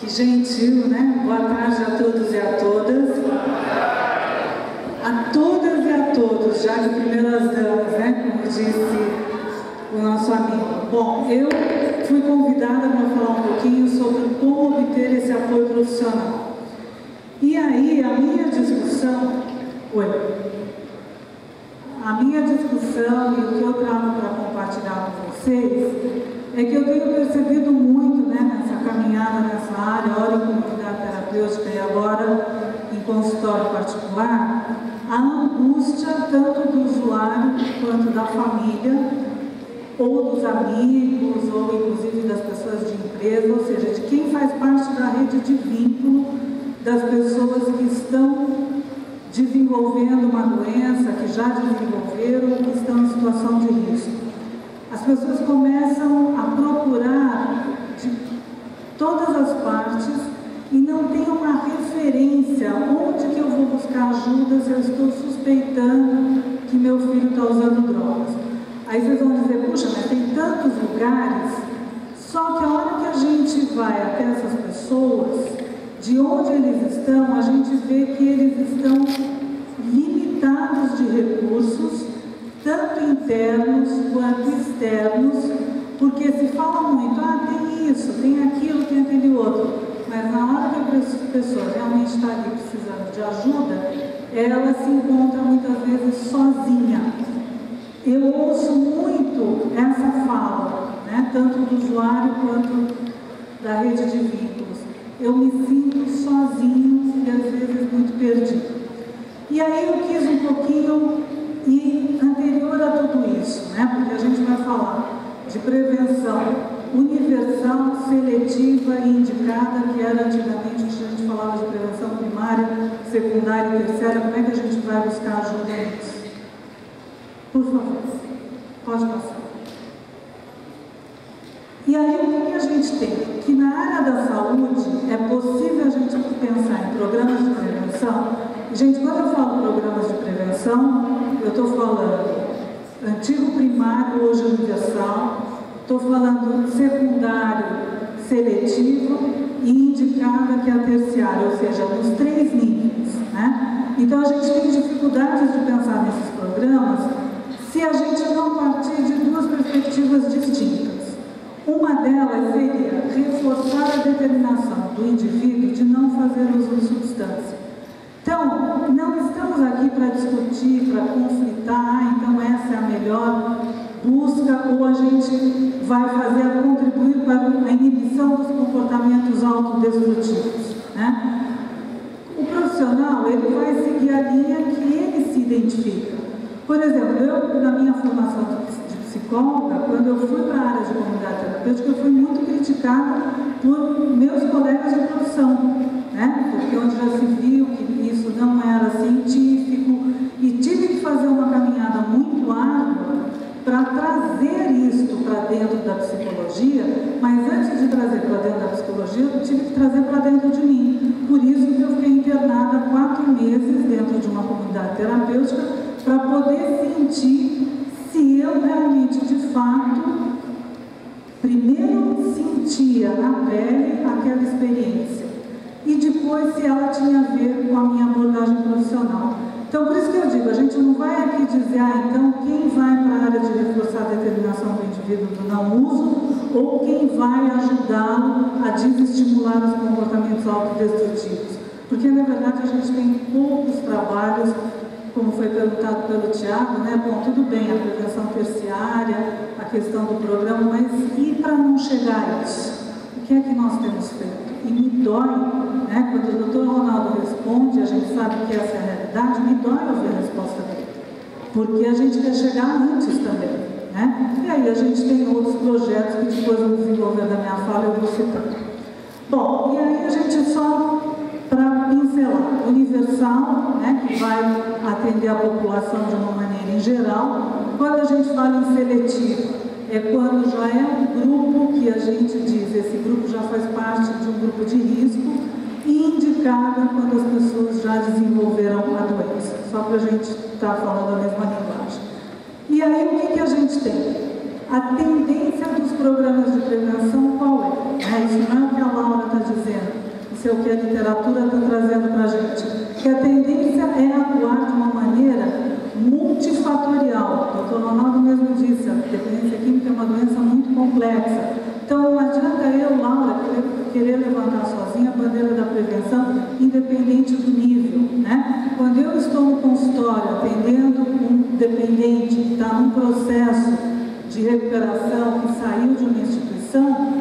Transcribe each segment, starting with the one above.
Que gentil, né? Boa tarde a todos e a todas. A todas e a todos, já de primeiras damas, né? Como disse o nosso amigo. Bom, eu fui convidada para falar um pouquinho sobre como obter esse apoio profissional. E aí, a minha discussão... A minha discussão e o que eu trago para compartilhar com vocês é que eu tenho percebido muito, né, nessa caminhada nessa área, ora em comunidade terapêutica e agora em consultório particular, a angústia tanto do usuário quanto da família, ou dos amigos, ou inclusive das pessoas de empresa, ou seja, de quem faz parte da rede de vínculo das pessoas que estão desenvolvendo uma doença, que já desenvolveram ou que estão em situação de risco. As pessoas começam a procurar de todas as partes e não tem uma referência onde que eu vou buscar ajuda se eu estou suspeitando que meu filho está usando drogas. Aí vocês vão dizer, puxa, mas tem tantos lugares, só que a hora que a gente vai até essas pessoas, de onde eles estão, a gente vê que eles estão limitados de recursos, tanto internos quanto externos, porque se fala muito, tem isso, tem aquilo, tem aquele outro, mas na hora que a pessoa realmente está ali precisando de ajuda, ela se encontra muitas vezes sozinha. Eu ouço muito essa fala, né, tanto do usuário quanto da rede de vínculos. Eu me sinto sozinho e às vezes muito perdido. E aí eu quis um pouquinho ir anterior a tudo isso, né? Porque a gente vai falar de prevenção universal, seletiva e indicada, que era antigamente, a gente falava de prevenção primária, secundária e terciária. Como é que a gente vai buscar ajuda nisso? Por favor, pode passar. E aí o que a gente tem? Que na área da saúde é possível a gente pensar em programas de prevenção. Gente, quando eu falo programas de prevenção, eu estou falando antigo primário, hoje universal, estou falando secundário, seletivo e indicado que é a terciária, ou seja, nos 3 níveis, né? Então a gente tem dificuldades de pensar nesses programas se a gente não partir de 2 perspectivas distintas. Uma delas seria reforçar a determinação do indivíduo de não fazer uso de substância. Então, não estamos aqui para discutir, para conflitar, então essa é a melhor busca, ou a gente vai fazer contribuir para a inibição dos comportamentos autodestrutivos, né? O profissional, ele vai seguir a linha que ele se identifica. Por exemplo, eu, na minha formação de psicóloga, quando eu fui para a área de comunidade terapêutica, eu fui muito criticada por meus colegas de profissão, né? Porque onde já se viu que isso não era científico e tive que fazer uma caminhada muito árdua para trazer isto para dentro da psicologia, mas antes de trazer para dentro da psicologia, eu tive que trazer para dentro de mim. Por isso que eu fiquei internada 4 meses dentro de uma comunidade terapêutica para poder sentir se eu realmente, de fato, primeiro sentia na pele aquela experiência e depois se ela tinha a ver com a minha abordagem profissional. Então, por isso que eu digo, a gente não vai aqui dizer, então, quem vai para a área de reforçar a determinação do indivíduo do não uso ou quem vai ajudá-lo a desestimular os comportamentos autodestrutivos. Porque, na verdade, a gente tem poucos trabalhos, como foi perguntado pelo Tiago, né? Bom, tudo bem, a prevenção terciária, a questão do programa, mas e para não chegar a isso? O que é que nós temos feito? E me dói, né? Quando o Dr. Ronaldo responde, a gente sabe que essa é a realidade, me dói ouvir a resposta dele. Porque a gente quer chegar antes também, né? E aí a gente tem outros projetos que depois no desenvolver da minha fala eu vou citar. Bom, e aí a gente só, para pincelar, universal, né? Que vai atender a população de uma maneira em geral. Quando a gente fala em seletivo, é quando já é um grupo que a gente diz, esse grupo já faz parte de um grupo de risco, e indicada quando as pessoas já desenvolveram a doença, só para a gente estar falando a mesma linguagem. E aí o que a gente tem? A tendência dos programas de prevenção qual é? Isso não é o que a Laura está dizendo, isso é o que a literatura está trazendo para a gente, que a tendência é atuar de uma maneira multifatorial. O Dr. Ronaldo mesmo disse, a dependência química é uma doença muito complexa. Então, não adianta eu, Laura, querer levantar sozinha a bandeira da prevenção, independente do nível, né? Quando eu estou no consultório atendendo um dependente que está num processo de recuperação, que saiu de uma instituição,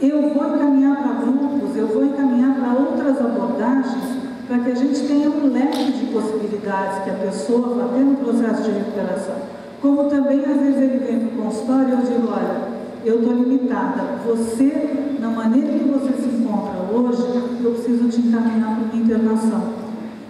eu vou encaminhar para grupos, eu vou encaminhar para outras abordagens, para que a gente tenha um leque de possibilidades que a pessoa vá ter no processo de recuperação. Como também, às vezes, ele vem para o consultório e eu digo, olha, eu estou limitada. Você, na maneira que você se encontra hoje, eu preciso te encaminhar para uma internação.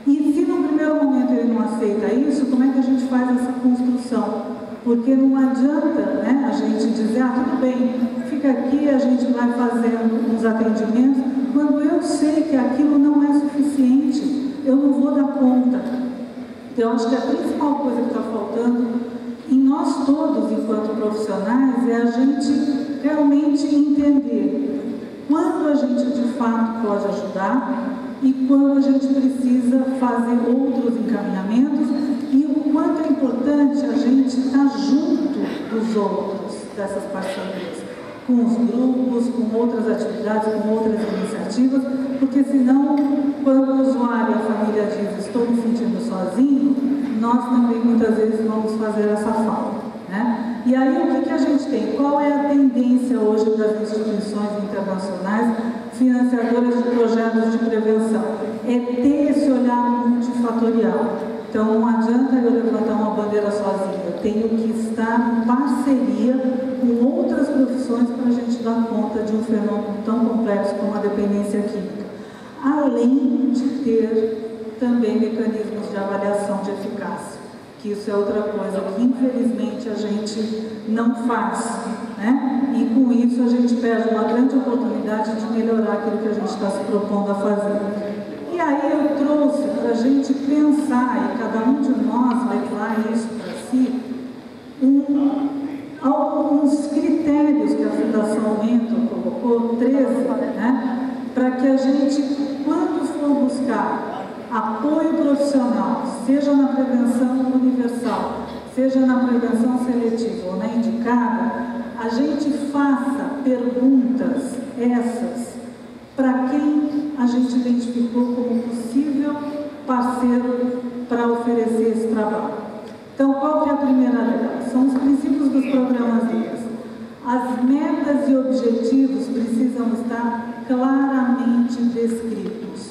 E se no primeiro momento ele não aceita isso, como é que a gente faz essa construção? Porque não adianta, né, a gente dizer, tudo bem, fica aqui, a gente vai fazendo uns atendimentos, quando eu sei que aquilo não é suficiente, eu não vou dar conta. Então, eu acho que a principal coisa que está faltando em nós todos, enquanto profissionais, é a gente realmente entender quando a gente de fato pode ajudar e quando a gente precisa fazer outros encaminhamentos e o quanto é importante a gente estar junto dos outros, dessas parcerias, com os grupos, com outras atividades, com outras iniciativas, porque senão, quando o usuário e a família diz, estou me sentindo sozinho, nós também muitas vezes vamos fazer essa falta, né? E aí o que a gente tem? Qual é a tendência hoje das instituições internacionais financiadoras de projetos de prevenção? É ter esse olhar multifatorial. Então não adianta eu levantar uma bandeira sozinha, eu tenho que estar em parceria com outras profissões para a gente dar conta de um fenômeno tão complexo como a dependência química. Além de ter também mecanismos de avaliação de eficácia, que isso é outra coisa que infelizmente a gente não faz, né? E com isso a gente perde uma grande oportunidade de melhorar aquilo que a gente está se propondo a fazer. E aí eu trouxe para a gente pensar, e cada um de nós levar isso para si, alguns critérios que a Fundação Mentor colocou, 13, né? Para que a gente, quando for buscar apoio profissional, seja na prevenção universal, seja na prevenção seletiva ou na indicada, a gente faça perguntas essas para quem a gente identificou como possível parceiro para oferecer esse trabalho. Então, qual que é a primeira delas? São os princípios dos programas deles. As metas e objetivos precisam estar claramente descritos.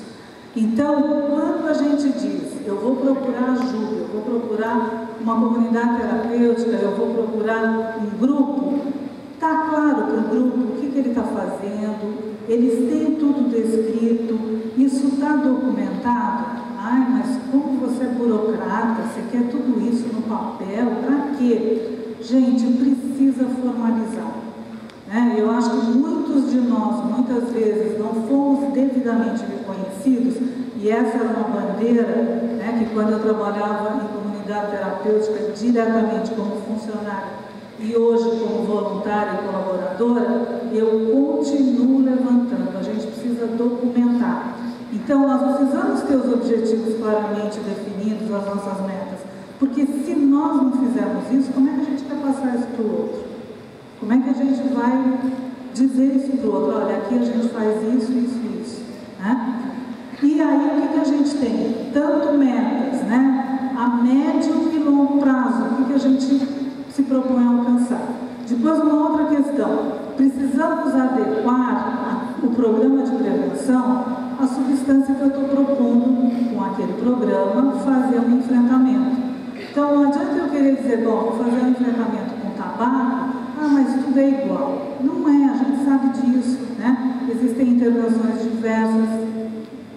Então, quando a gente diz, eu vou procurar ajuda, eu vou procurar uma comunidade terapêutica, eu vou procurar um grupo, está claro para o grupo o que ele está fazendo, eles têm tudo descrito, isso está documentado. Ai, mas como você é burocrata, você quer tudo isso no papel, para quê? Gente, precisa formalizar. Né? Eu acho que muitos de nós, muitas vezes, não fomos devidamente reconhecidos, e essa era uma bandeira, né, que quando eu trabalhava em comunidade terapêutica, diretamente como funcionária, e hoje como voluntária e colaboradora, eu continuo levantando, a gente precisa documentar. Então, nós precisamos ter os objetivos claramente definidos, as nossas metas, porque se nós não fizermos isso, como é que a gente vai passar isso para o outro? Como é que a gente vai dizer isso para o outro? Olha, aqui a gente faz isso, isso e isso, né? E aí, o que a gente tem? Tanto metas, né? A médio e longo prazo, o que a gente se propõe a alcançar. Depois, uma outra questão, precisamos adequar o programa de prevenção à substância que eu estou propondo com aquele programa, fazer um enfrentamento. Então, não adianta eu querer dizer, bom, vou fazer um enfrentamento com tabaco, mas tudo é igual. Não é, a gente sabe disso, né? Existem intervenções diversas,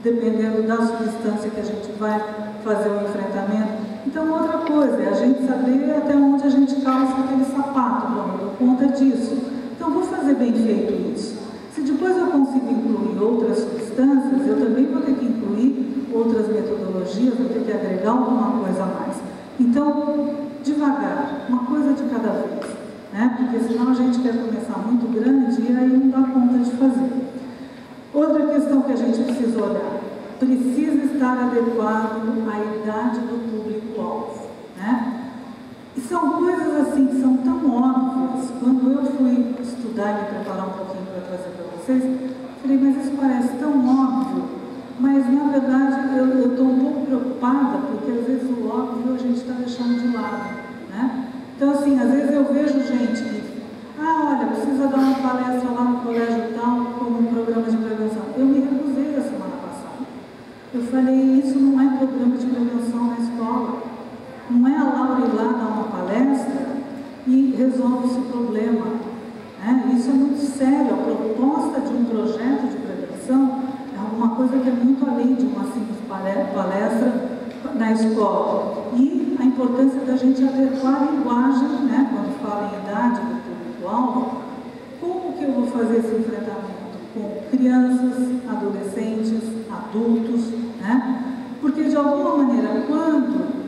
dependendo da substância que a gente vai fazer o enfrentamento. Então, outra coisa é a gente saber até onde a gente calça aquele sapato, bom, eu dou conta disso. Então, vou fazer bem feito isso. Se depois eu consigo incluir outras substâncias, eu também vou ter que incluir outras metodologias, vou ter que agregar alguma coisa a mais. Então, devagar, uma coisa de cada vez, né? Porque senão a gente quer começar muito grande e aí não dá conta de fazer. Outra questão que a gente precisa olhar, precisa estar adequado à idade do público-alvo, né? E são coisas assim que são tão óbvias. Quando eu fui estudar e me preparar um pouquinho para trazer para vocês, falei, mas isso parece tão óbvio, mas na verdade eu estou um pouco preocupada, porque às vezes o óbvio a gente está deixando de lado, né? Então assim, às vezes eu vejo gente que, olha, precisa dar uma palestra lá no colégio tal, como um programa de prevenção. Eu me recusei a semana passada. Eu falei, isso não é programa de prevenção na escola. Não é a Laura ir lá dar uma palestra e resolve esse problema. Né? Isso é muito sério. A proposta de um projeto de prevenção é alguma coisa que é muito além de uma simples palestra na escola. E a importância da gente adequar a linguagem, né? Quando fala em idade do público-alvo, como que eu vou fazer esse enfrentamento? Com crianças, adolescentes, adultos, né? Porque de alguma maneira, quando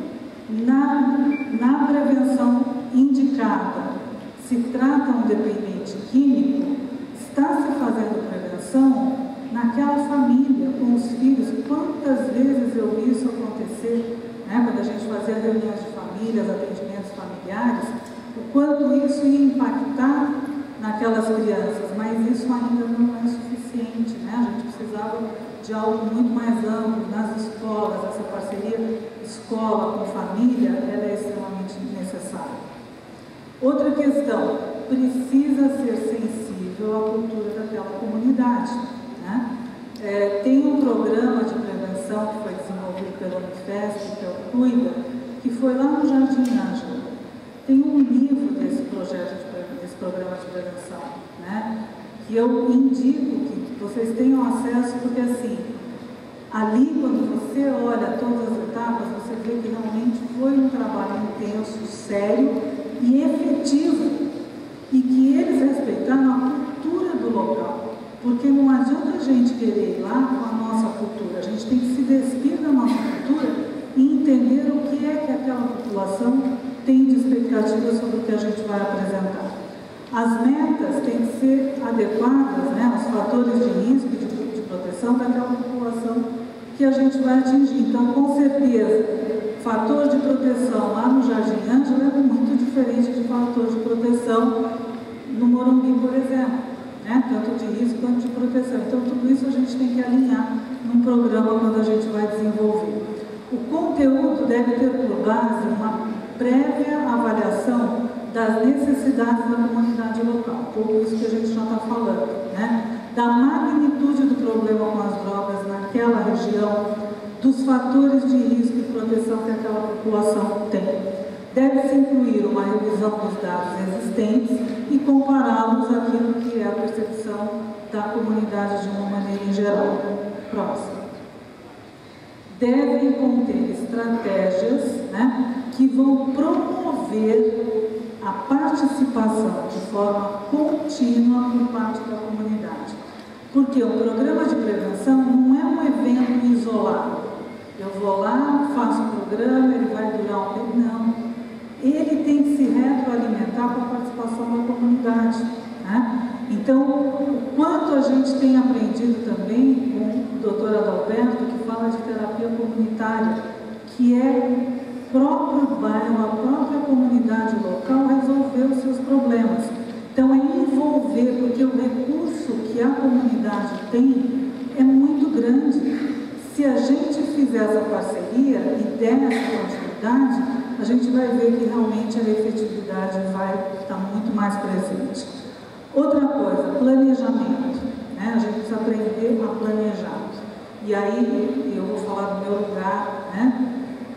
na prevenção indicada se trata um dependente químico, está se fazendo prevenção naquela família, com os filhos. Quantas vezes eu vi isso acontecer, né? Quando a gente fazia reuniões de famílias, atendimentos familiares, o quanto isso ia impactar naquelas crianças, mas isso ainda não é suficiente, né? A gente precisava de algo muito mais amplo nas escolas. Essa parceria escola com família, ela é extremamente necessária. Outra questão, precisa ser sensível à cultura daquela comunidade, né? Tem um programa de prevenção que foi desenvolvido pela Unifesp, que é o Cuida, que foi lá no Jardim Ângela. Tem um livro desse projeto, desse programa de prevenção, né? Que eu indico que vocês tenham acesso, porque assim, ali quando você olha todas as etapas, você vê que realmente foi um trabalho intenso, sério e efetivo, e que eles respeitaram a cultura do local, porque não adianta a gente querer ir lá com a nossa cultura, a gente tem que se despir da nossa cultura e entender o que é que aquela população tem de expectativa sobre o que a gente vai apresentar. As metas têm que ser adequadas, né, aos fatores de risco e de proteção daquela população que a gente vai atingir. Então, com certeza, fator de proteção lá no Jardim Ângela é muito diferente de fator de proteção no Morumbi, por exemplo, né, tanto de risco quanto de proteção. Então, tudo isso a gente tem que alinhar num programa quando a gente vai desenvolver. O conteúdo deve ter por base uma prévia avaliação das necessidades da comunidade local, pouco isso que a gente já está falando, né? Da magnitude do problema com as drogas naquela região, dos fatores de risco e proteção que aquela população tem. Deve-se incluir uma revisão dos dados existentes e compará-los àquilo que é a percepção da comunidade de uma maneira em geral. Próximo. Deve conter estratégias, né, que vão promover a participação de forma contínua por parte da comunidade. Porque um programa de prevenção não é um evento isolado. Eu vou lá, faço o programa, ele vai durar um tempo. Não. Ele tem que se retroalimentar com a participação da comunidade, né? Então, o quanto a gente tem aprendido também com o doutor Adalberto, que fala de terapia comunitária, que é próprio bairro, a própria comunidade local resolver os seus problemas. Então, é envolver, porque o recurso que a comunidade tem é muito grande. Se a gente fizer essa parceria e der essa continuidade, a gente vai ver que realmente a efetividade vai estar muito mais presente. Outra coisa, planejamento, né? A gente precisa aprender a planejar. E aí, eu vou falar do meu lugar, né?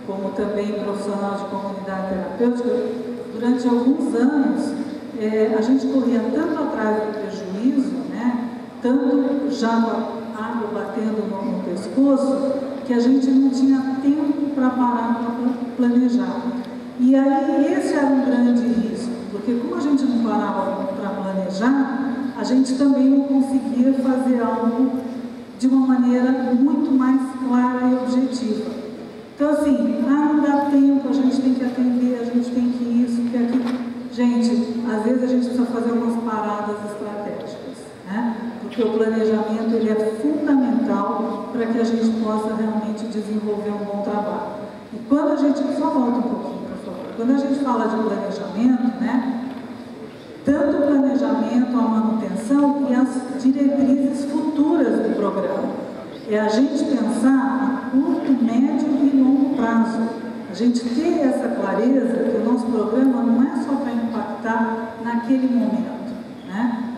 Como também profissional de comunidade terapêutica, durante alguns anos, a gente corria tanto atrás do prejuízo, né? Tanto já a água batendo no pescoço, que a gente não tinha tempo para parar para planejar. E aí, esse era um grande risco, porque como a gente não parava para planejar, a gente também não conseguia fazer algo de uma maneira muito mais clara e objetiva. Então, assim, não dá tempo, a gente tem que atender, a gente tem que isso, que aquilo. Gente, às vezes a gente precisa fazer umas paradas estratégicas, né? porque o planejamento ele é fundamental para que a gente possa realmente desenvolver um bom trabalho. E quando a gente, só volta um pouquinho, por favor, quando a gente fala de planejamento, né, tanto o planejamento, a manutenção e as diretrizes futuras do programa. É a gente pensar a curto, médio e longo prazo. A gente ter essa clareza que o nosso programa não é só para impactar naquele momento, né?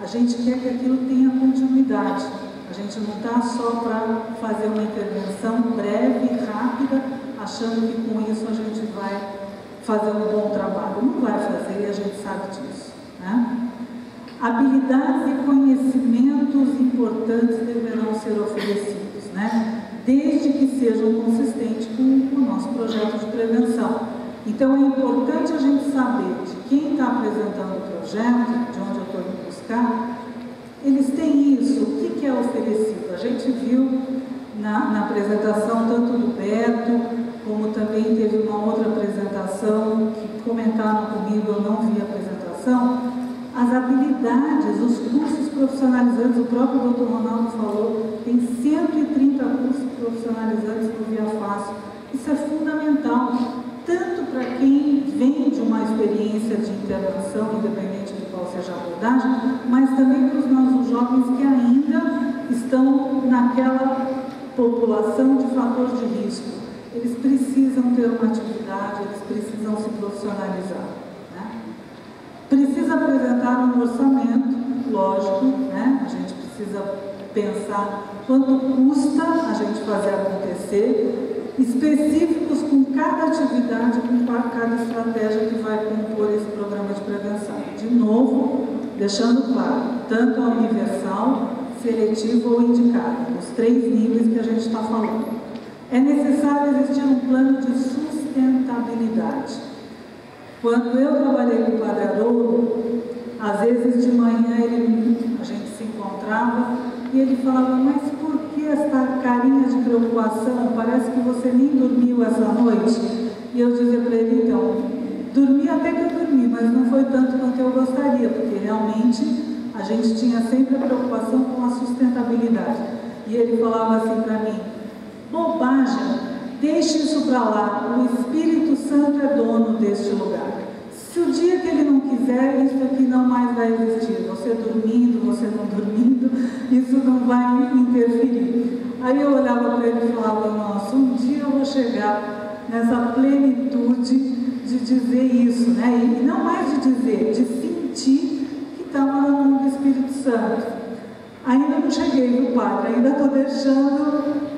A gente quer que aquilo tenha continuidade. A gente não está só para fazer uma intervenção breve e rápida, achando que com isso a gente vai fazer um bom trabalho. Não vai fazer e a gente sabe disso, né? Habilidades e conhecimentos importantes deverão ser oferecidos, né? Desde que sejam consistentes com o nosso projeto de prevenção. Então é importante a gente saber de quem está apresentando o projeto, de onde eu estou indo buscar, eles têm isso, o que é oferecido. A gente viu na apresentação tanto do Beto, como também teve uma outra apresentação que comentaram comigo, eu não vi a apresentação, as habilidades, os cursos profissionalizantes, o próprio Dr. Ronaldo falou, tem 130 cursos profissionalizantes no Via Fácil. Isso é fundamental, tanto para quem vem de uma experiência de intervenção, independente de qual seja a abordagem, mas também para os nossos jovens que ainda estão naquela população de fator de risco. Eles precisam ter uma atividade, eles precisam se profissionalizar. Precisa apresentar um orçamento, lógico, né? A gente precisa pensar quanto custa a gente fazer acontecer, específicos com cada atividade, com cada estratégia que vai compor esse programa de prevenção. De novo, deixando claro, tanto a universal, seletivo ou indicado, os 3 níveis que a gente está falando. É necessário existir um plano de sustentabilidade. Quando eu trabalhei com o Padre Haroldo, às vezes de manhã a gente se encontrava e ele falava, mas por que essa carinha de preocupação? Parece que você nem dormiu essa noite. E eu dizia para ele, então, dormi até que eu dormi, mas não foi tanto quanto eu gostaria, porque realmente a gente tinha sempre a preocupação com a sustentabilidade. E ele falava assim para mim, bobagem, deixe isso para lá, o Espírito Santo é dono deste lugar. Se o dia que ele não quiser, isso aqui não mais vai existir. Você dormindo, você não dormindo, isso não vai interferir. Aí eu olhava para ele e falava, nossa, um dia eu vou chegar nessa plenitude de dizer isso, né? E não mais de dizer, de sentir que estava na mão do Espírito Santo. Ainda não cheguei, viu, Padre? Ainda estou deixando...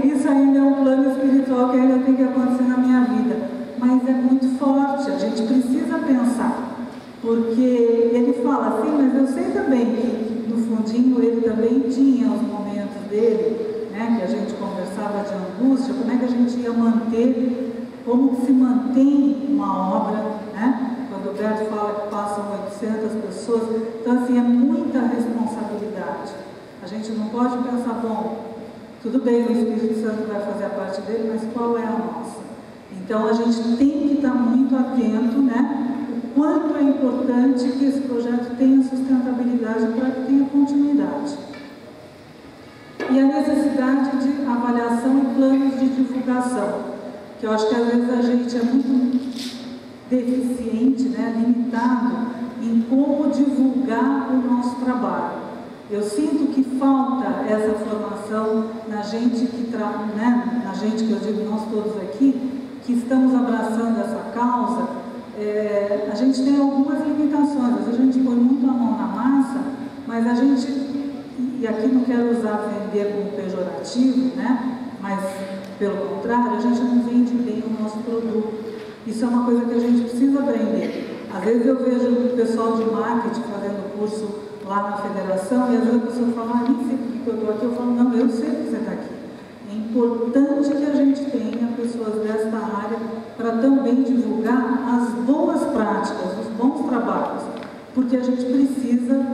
Isso ainda é um plano espiritual que ainda tem que acontecer na minha vida, mas é muito forte, a gente precisa pensar, porque ele fala assim, mas eu sei também que no fundinho ele também tinha os momentos dele, né, que a gente conversava de angústia, como é que a gente ia manter, como se mantém uma obra, né, quando o Berto fala que passam 800 pessoas, então assim, é muita responsabilidade, a gente não pode pensar, bom, tudo bem, o Espírito Santo vai fazer a parte dele, mas qual é a nossa? Então, a gente tem que estar muito atento, né? O quanto é importante que esse projeto tenha sustentabilidade para que tenha continuidade. E a necessidade de avaliação e planos de divulgação, que eu acho que às vezes a gente é muito deficiente, né? Limitado em como divulgar o nosso trabalho. Eu sinto que falta essa formação na gente que né? Na gente que eu digo nós todos aqui, que estamos abraçando essa causa, a gente tem algumas limitações, a gente põe muito a mão na massa, mas a gente, e aqui não quero usar vender como pejorativo, né? Mas pelo contrário, a gente não vende bem o nosso produto. Isso é uma coisa que a gente precisa aprender. Às vezes eu vejo o pessoal de marketing fazendo curso lá na federação, e às vezes a pessoa fala, nem sei por que eu estou aqui, eu falo, não, eu sei que você está aqui. É importante que a gente tenha pessoas desta área para também divulgar as boas práticas, os bons trabalhos, porque a gente precisa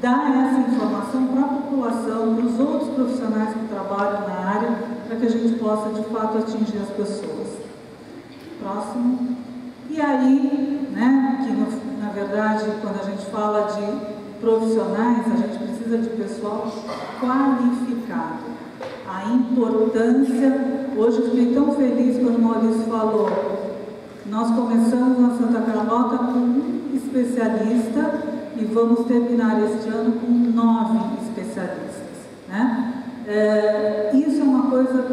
dar essa informação para a população, para os outros profissionais que trabalham na área, para que a gente possa de fato atingir as pessoas. Próximo. E aí, né, que na verdade, quando a gente fala de profissionais, a gente precisa precisa de pessoal qualificado. A importância, hoje eu fiquei tão feliz quando o Maurício falou, nós começamos na Santa Carlota com um especialista e vamos terminar este ano com 9 especialistas, né? Isso é uma coisa,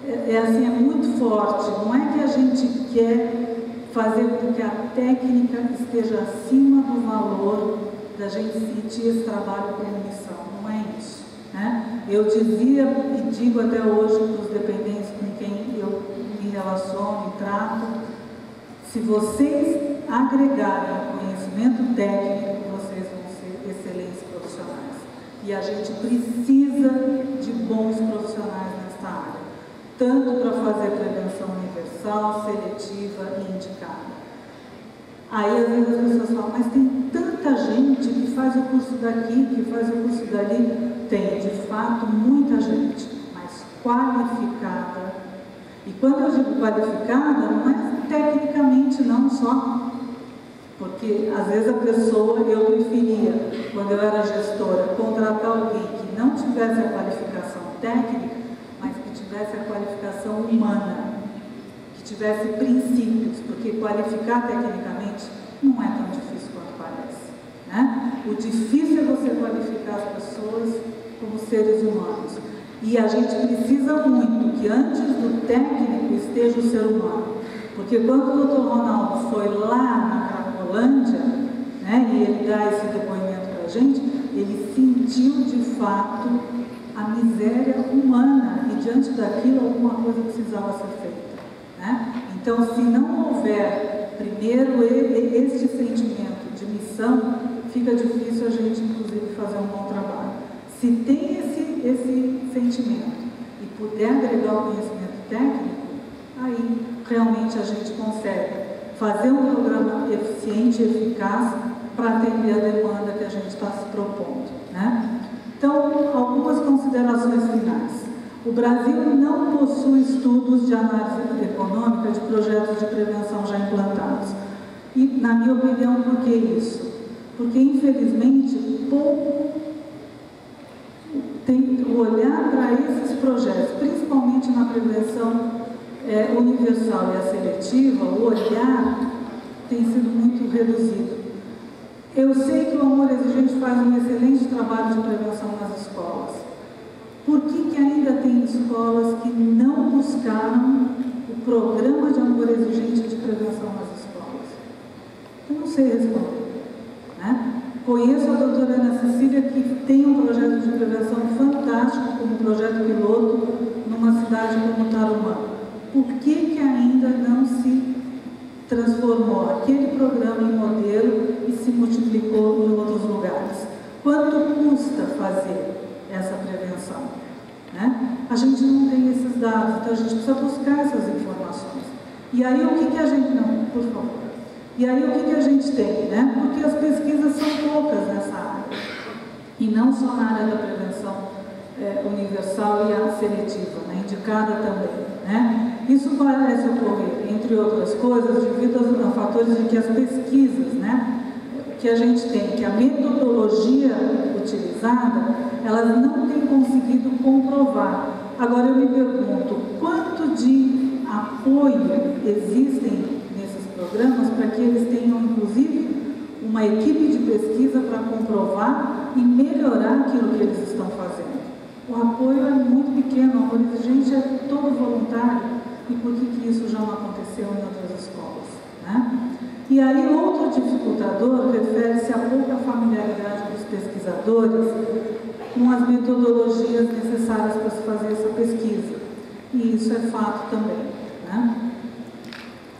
assim, é muito forte, não é que a gente quer fazer com que a técnica esteja acima do valor da gente sentir esse trabalho como missão, não é isso, né? Eu dizia e digo até hoje para os dependentes com quem eu me relaciono e trato, se vocês agregarem o conhecimento técnico, vocês vão ser excelentes profissionais. E a gente precisa de bons profissionais nesta área, tanto para fazer prevenção universal, seletiva e indicada. Aí às vezes as pessoas falam, mas tem tanta gente que faz o curso daqui, que faz o curso dali. Tem, de fato, muita gente, mas qualificada. E quando eu digo qualificada, não é tecnicamente não só, porque às vezes a pessoa, eu preferia, quando eu era gestora, contratar alguém que não tivesse a qualificação técnica, mas que tivesse a qualificação humana, que tivesse princípios, porque qualificar tecnicamente não é tão difícil quanto parece, né? O difícil é você qualificar as pessoas como seres humanos. E a gente precisa muito que antes do técnico esteja o ser humano. Porque quando o Dr. Ronaldo foi lá na Cracolândia, né, e ele dá esse depoimento para a gente, ele sentiu de fato a miséria humana e diante daquilo alguma coisa precisava ser feita, né? Então, se não houver primeiro este sentimento de missão, fica difícil a gente, inclusive, fazer um bom trabalho. Se tem esse sentimento e puder agregar o conhecimento técnico, aí realmente a gente consegue fazer um programa eficiente e eficaz para atender a demanda que a gente está se propondo, né? Então, algumas considerações finais. O Brasil não possui estudos de análise econômica de projetos de prevenção já implantados. E, na minha opinião, por que isso? Porque, infelizmente, pouco tem o olhar para esses projetos, principalmente na prevenção universal e a seletiva, o olhar tem sido muito reduzido. Eu sei que o Amor Exigente faz um excelente trabalho de prevenção nas escolas. Por que ainda tem escolas que não buscaram o programa de Amor Exigente de prevenção nas escolas? Eu não sei responder, né? Conheço a doutora Ana Cecília, que tem um projeto de prevenção fantástico, como projeto piloto, numa cidade como Tarumã. Por que ainda não se transformou aquele programa em modelo e se multiplicou em outros lugares? Quanto custa fazer essa prevenção, né? A gente não tem esses dados, então a gente precisa buscar essas informações. E aí o que a gente... Não, por favor. E aí o que a gente tem, né? Porque as pesquisas são poucas nessa área. E não só na área da prevenção universal e a seletiva, né? Indicada também, né? Isso parece ocorrer, entre outras coisas, devido a fatores de que as pesquisas, né, que a gente tem, que a metodologia utilizada, elas não têm conseguido comprovar. Agora eu me pergunto, quanto de apoio existem nesses programas para que eles tenham, inclusive, uma equipe de pesquisa para comprovar e melhorar aquilo que eles estão fazendo? O apoio é muito pequeno, o Amor Exigente é todo voluntário. E por que isso já não aconteceu em outras escolas, né? E aí outro dificultador refere-se à pouca familiaridade dos pesquisadores com as metodologias necessárias para se fazer essa pesquisa. E isso é fato também, né?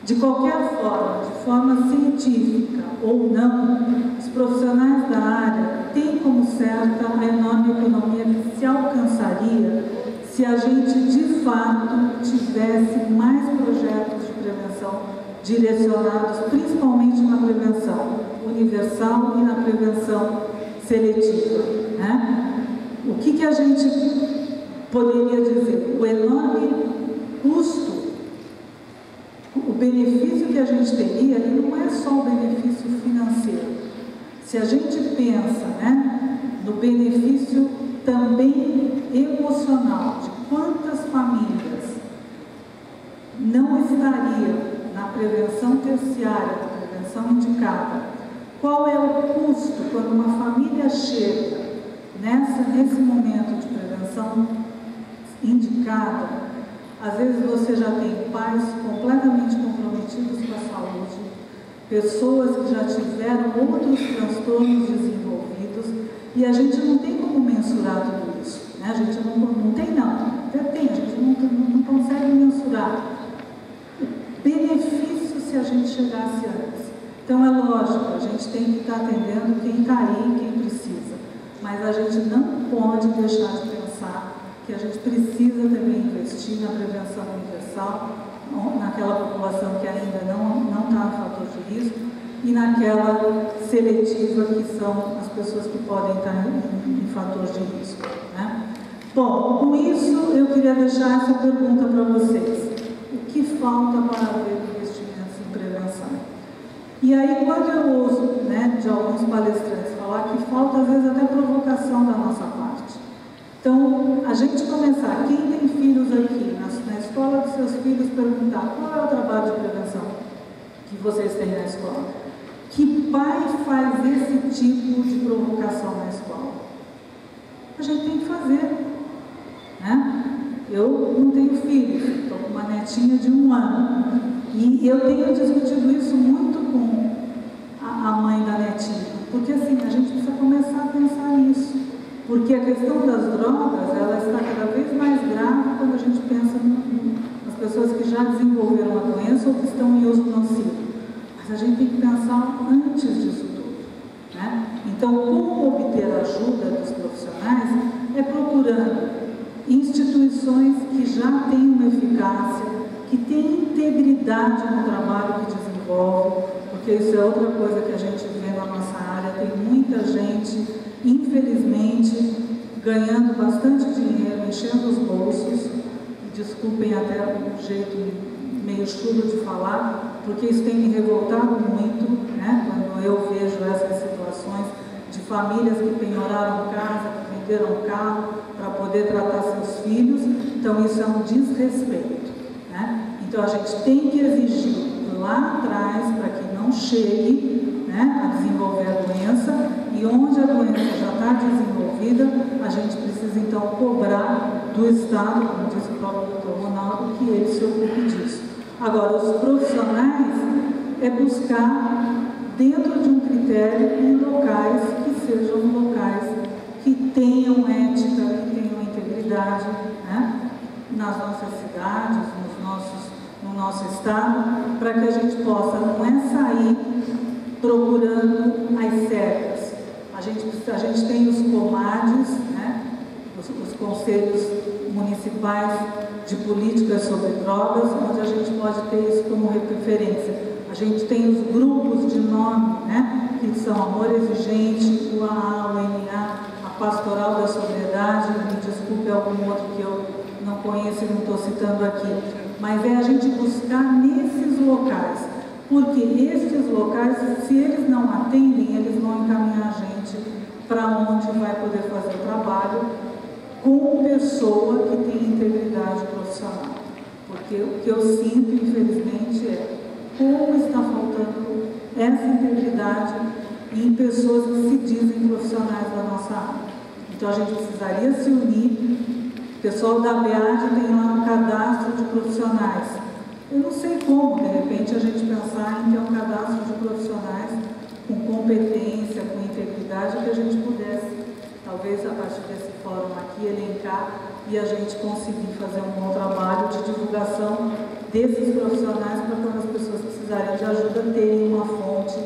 De qualquer forma, de forma científica ou não, os profissionais da área têm como certa a enorme economia que se alcançaria se a gente, de fato, tivesse mais projetos de prevenção direcionados principalmente na prevenção universal e na prevenção seletiva, né? O que a gente poderia dizer? O enorme custo, o benefício que a gente teria, ele não é só o benefício financeiro. Se a gente pensa, né, no benefício também emocional de quantas famílias não estariam na prevenção terciária, na prevenção indicada. Qual é o custo quando uma família chega nesse momento de prevenção indicada? Às vezes você já tem pais completamente comprometidos com a saúde, pessoas que já tiveram outros transtornos desenvolvidos, e a gente não tem como mensurar tudo isso, né? A gente não tem, até tem, a gente não consegue mensurar o benefício se a gente chegasse antes. Então é lógico, a gente tem que estar atendendo quem está aí, quem precisa, mas a gente não pode deixar de pensar que a gente precisa também investir na prevenção universal, naquela população que ainda não está no fator de risco, e naquela seletiva, que são as pessoas que podem estar em fator de risco, né? Bom, com isso eu queria deixar essa pergunta para vocês: o que falta para haver investimentos em prevenção? E aí, quando eu ouço, né, de alguns palestrantes falar que falta às vezes até provocação da nossa parte, então a gente começar, quem tem filhos aqui, na escola dos seus filhos, perguntar qual é o trabalho de prevenção que vocês têm na escola. Que pai faz esse tipo de provocação na escola? A gente tem que fazer, né? Eu não tenho filhos, estou com uma netinha de 1 ano, e eu tenho discutido isso muito com a mãe da netinha, porque assim, a gente precisa começar a pensar nisso, porque a questão das drogas, ela está cada vez mais grave quando a gente pensa nas pessoas que já desenvolveram a doença ou que estão em uso nocivo. Mas a gente tem que pensar antes disso tudo, né? Então, como obter ajuda dos profissionais é procurando instituições que já têm uma eficácia, que têm integridade no trabalho que desenvolve, porque isso é outra coisa que a gente vê na nossa área. Tem muita gente, infelizmente, ganhando bastante dinheiro, enchendo os bolsos, desculpem até o jeito meio chulo de falar, porque isso tem me revoltado muito, né? Quando eu vejo essas situações de famílias que penhoraram casa, que venderam carro para poder tratar seus filhos. Então isso é um desrespeito, né? Então a gente tem que exigir lá atrás para que não chegue, né, a desenvolver a doença, e onde a doença já está desenvolvida, a gente precisa então cobrar do Estado, como disse o próprio Dr. Ronaldo, que ele se ocupe disso. Agora, os profissionais é buscar dentro de um critério em locais que sejam locais que tenham ética, que tenham integridade, né, nas nossas cidades, no nosso estado, para que a gente possa, não é sair procurando as cegas. A gente tem os COMADs, né, os conselhos municipais de políticas sobre drogas, onde a gente pode ter isso como referência. A gente tem os grupos de nome, né, que são Amor Exigente, o AA, o NA, a Pastoral da Sobriedade, me desculpe algum outro que eu não conheço e não estou citando aqui, mas é a gente buscar nesses locais, porque estes locais, se eles não atendem, eles vão encaminhar a gente para onde vai poder fazer o trabalho com pessoa que tem integridade profissional. Porque o que eu sinto, infelizmente, é como está faltando essa integridade em pessoas que se dizem profissionais da nossa área. Então a gente precisaria se unir. O pessoal da BEAD tem lá um cadastro de profissionais. Eu não sei como, de repente, a gente pensar em ter um cadastro de profissionais com competência, com integridade, que a gente pudesse, talvez a partir desse fórum aqui, elencar e a gente conseguir fazer um bom trabalho de divulgação desses profissionais, para quando as pessoas precisarem de ajuda, terem uma fonte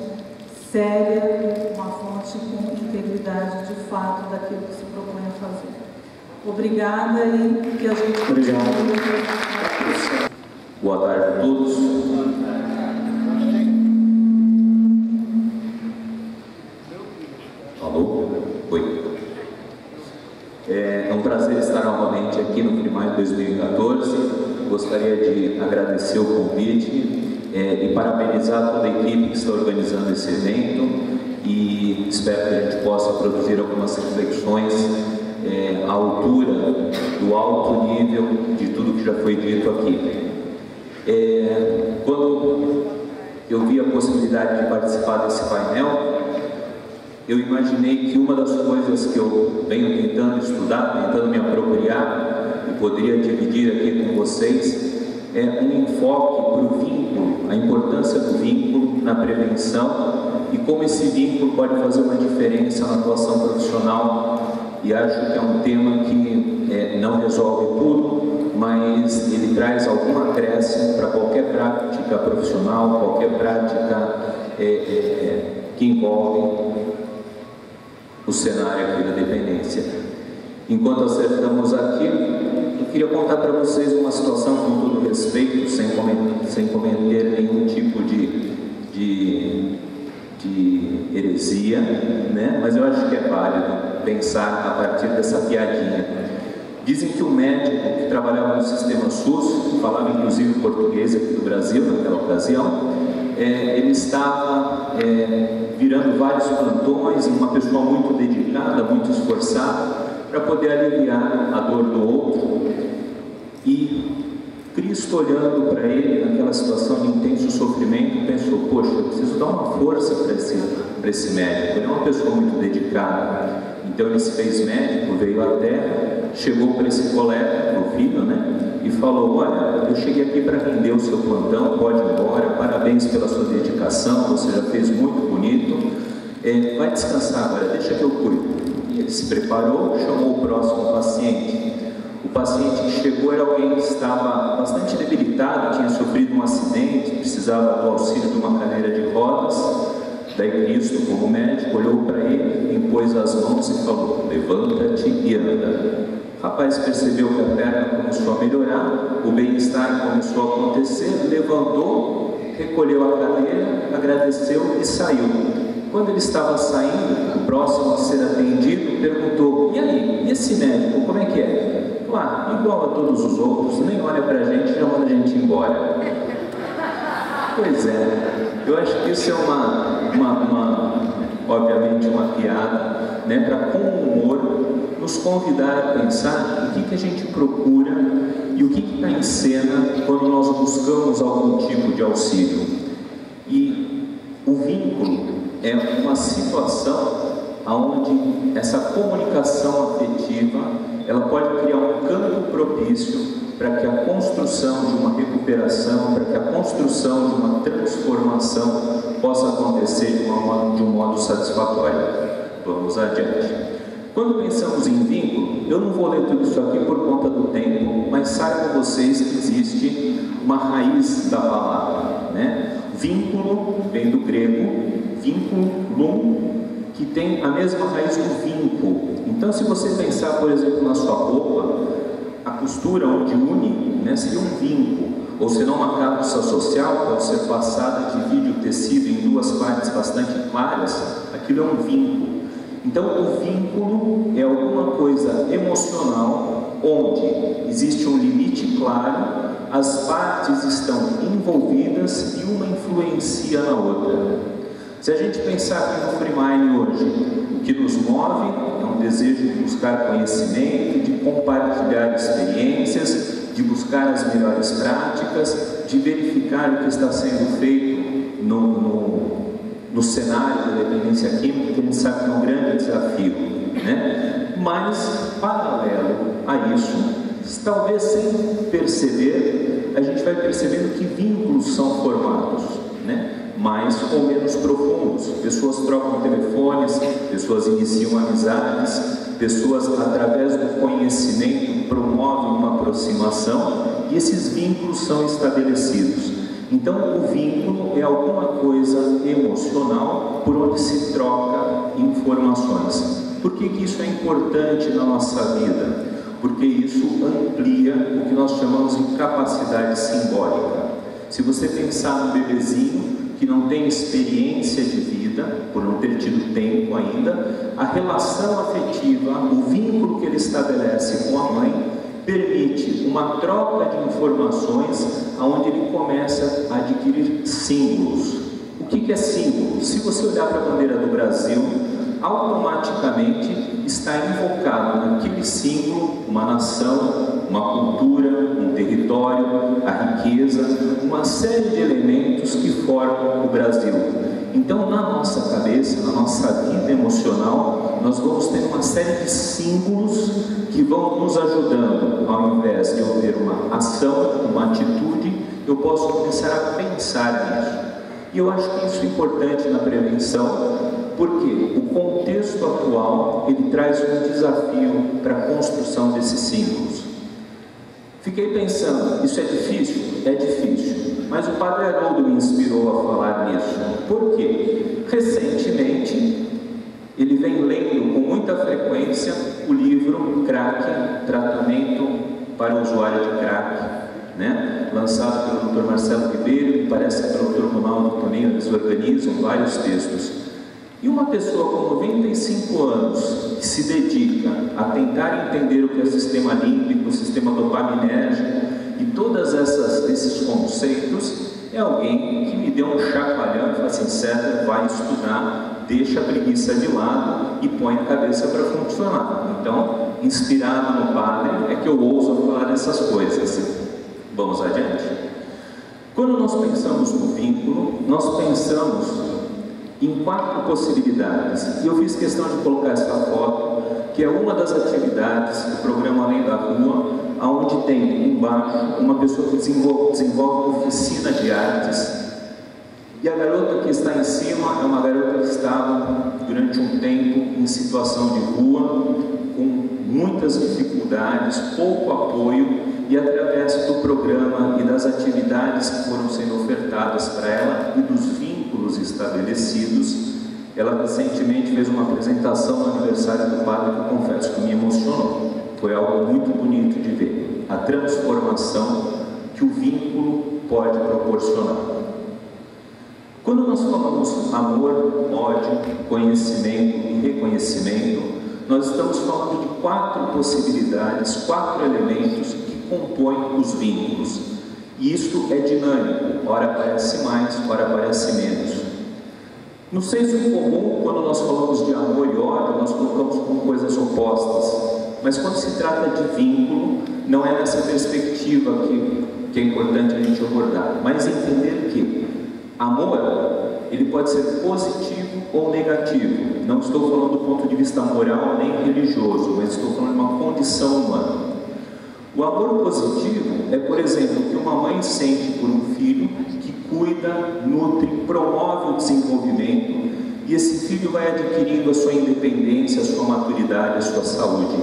séria, uma fonte com integridade de fato daquilo que se propõe a fazer. Obrigada e que a gente... Obrigado. Boa tarde a todos. Alô? Oi. É um prazer estar novamente aqui no Primário 2014. Gostaria de agradecer o convite e parabenizar toda a equipe que está organizando esse evento e e espero que a gente possa produzir algumas reflexões à altura do alto nível de tudo que já foi dito aqui. Quando eu vi a possibilidade de participar desse painel, eu imaginei que uma das coisas que eu venho tentando estudar, tentando me apropriar e poderia dividir aqui com vocês, é um enfoque para o vínculo, a importância do vínculo na prevenção e como esse vínculo pode fazer uma diferença na atuação profissional. E acho que é um tema que não resolve tudo, mas ele traz algum acréscimo para qualquer prática profissional, qualquer prática que envolve o cenário aqui da dependência. Enquanto acertamos aqui, eu queria contar para vocês uma situação com todo respeito, sem cometer nenhum tipo de heresia, né? Mas eu acho que é válido pensar a partir dessa piadinha. Dizem que o médico que trabalhava no sistema SUS, falava inclusive português aqui do Brasil naquela ocasião, ele estava virando vários plantões, uma pessoa muito dedicada, muito esforçada, para poder aliviar a dor do outro. E Cristo, olhando para ele naquela situação de intenso sofrimento, pensou: poxa, eu preciso dar uma força para esse médico, ele é uma pessoa muito dedicada. Então ele se fez médico, veio à terra, chegou para esse colega, para o filho, né, e falou: olha, eu cheguei aqui para render o seu plantão, pode ir embora, parabéns pela sua dedicação, você já fez muito bonito, vai descansar agora, deixa que eu cuido. E ele se preparou, chamou o próximo paciente. O paciente que chegou era alguém que estava bastante debilitado, tinha sofrido um acidente, precisava do auxílio de uma cadeira de rodas. Daí Cristo, como médico, olhou para ele, impôs as mãos e falou: levanta-te e anda. O rapaz percebeu que a perna começou a melhorar, o bem-estar começou a acontecer, levantou, recolheu a cadeira, agradeceu e saiu. Quando ele estava saindo, o próximo a ser atendido perguntou: e aí, e esse médico, como é que é? Igual a todos os outros, nem olha pra gente, já manda a gente embora. Pois é, eu acho que isso é obviamente uma piada, né, para com humor nos convidar a pensar o que a gente procura e o que está em cena quando nós buscamos algum tipo de auxílio. E o vínculo é uma situação onde essa comunicação afetiva ela pode criar um campo propício para que a construção de uma recuperação, para que a construção de uma transformação possa acontecer de um modo satisfatório. Vamos adiante. Quando pensamos em vínculo, eu não vou ler tudo isso aqui por conta do tempo, mas saibam vocês que existe uma raiz da palavra, né? Vínculo vem do grego, vínculo, que tem a mesma raiz do vínculo. Então, se você pensar, por exemplo, na sua roupa, a costura onde une, né, seria um vínculo, ou senão uma calça social pode ser passada, divide o tecido em duas partes bastante claras, aquilo é um vínculo. Então, o vínculo é alguma coisa emocional onde existe um limite claro, as partes estão envolvidas e uma influencia na outra. Se a gente pensar aqui no FreeMind hoje, o que nos move é um desejo de buscar conhecimento, de compartilhar experiências, de buscar as melhores práticas, de verificar o que está sendo feito no cenário da dependência química, que a gente sabe que é um grande desafio, né? Mas, paralelo a isso, talvez sem perceber, a gente vai percebendo que vínculos são formados, né? Mais ou menos profundos. Pessoas trocam telefones, pessoas iniciam amizades, pessoas, através do conhecimento, promovem uma aproximação e esses vínculos são estabelecidos. Então, o vínculo é alguma coisa emocional por onde se troca informações. Por que isso é importante na nossa vida? Porque isso amplia o que nós chamamos de capacidade simbólica. Se você pensar no bebezinho que não tem experiência de vida, por não ter tido tempo ainda, a relação afetiva, o vínculo que ele estabelece com a mãe, permite uma troca de informações onde ele começa a adquirir símbolos. O que é símbolo? Se você olhar para a bandeira do Brasil, automaticamente está invocado naquele símbolo uma nação, uma cultura, um território, a riqueza, uma série de elementos que formam o Brasil. Então, na nossa cabeça, na nossa vida emocional, nós vamos ter uma série de símbolos que vão nos ajudando. Ao invés de eu ter uma ação, uma atitude, eu posso começar a pensar nisso. E eu acho que isso é importante na prevenção, porque o contexto atual, ele traz um desafio para a construção desses símbolos. Fiquei pensando, isso é difícil? É difícil. Mas o Padre Haroldo me inspirou a falar nisso. Por quê? Recentemente, ele vem lendo com muita frequência o livro Crack, Tratamento para o Usuário de Crack, né? Lançado pelo Dr. Marcelo Ribeiro, e parece que pelo Dr. Ronaldo também. Eles organizam vários textos. E uma pessoa com 95 anos que se dedica a tentar entender o que é o sistema límbico, o sistema dopaminérgico e todos esses conceitos, é alguém que me deu um chacoalhão e falou assim: César, vai estudar, deixa a preguiça de lado e põe a cabeça para funcionar. Então, inspirado no Padre, é que eu ouso falar dessas coisas. Vamos adiante? Quando nós pensamos no vínculo, nós pensamos em 4 possibilidades, e eu fiz questão de colocar essa foto, que é uma das atividades do programa Além da Rua, onde tem embaixo uma pessoa que desenvolve uma oficina de artes, e a garota que está em cima é uma garota que estava durante um tempo em situação de rua, com muitas dificuldades, pouco apoio, e através do programa e das atividades que foram sendo ofertadas para ela e dos vínculos estabelecidos, ela recentemente fez uma apresentação no aniversário do Padre que eu confesso que me emocionou. Foi algo muito bonito de ver, a transformação que o vínculo pode proporcionar. Quando nós falamos amor, ódio, conhecimento e reconhecimento, nós estamos falando de 4 possibilidades, 4 elementos que compõem os vínculos. E isso é dinâmico, ora aparece mais, ora aparece menos. No senso comum, quando nós falamos de amor e ódio, nós colocamos como coisas opostas. Mas quando se trata de vínculo, não é nessa perspectiva que é importante a gente abordar, mas entender que amor, ele pode ser positivo ou negativo. Não estou falando do ponto de vista moral nem religioso, mas estou falando de uma condição humana. O amor positivo é, por exemplo, o que uma mãe sente por um filho que cuida, nutre, promove o desenvolvimento, e esse filho vai adquirindo a sua independência, a sua maturidade, a sua saúde.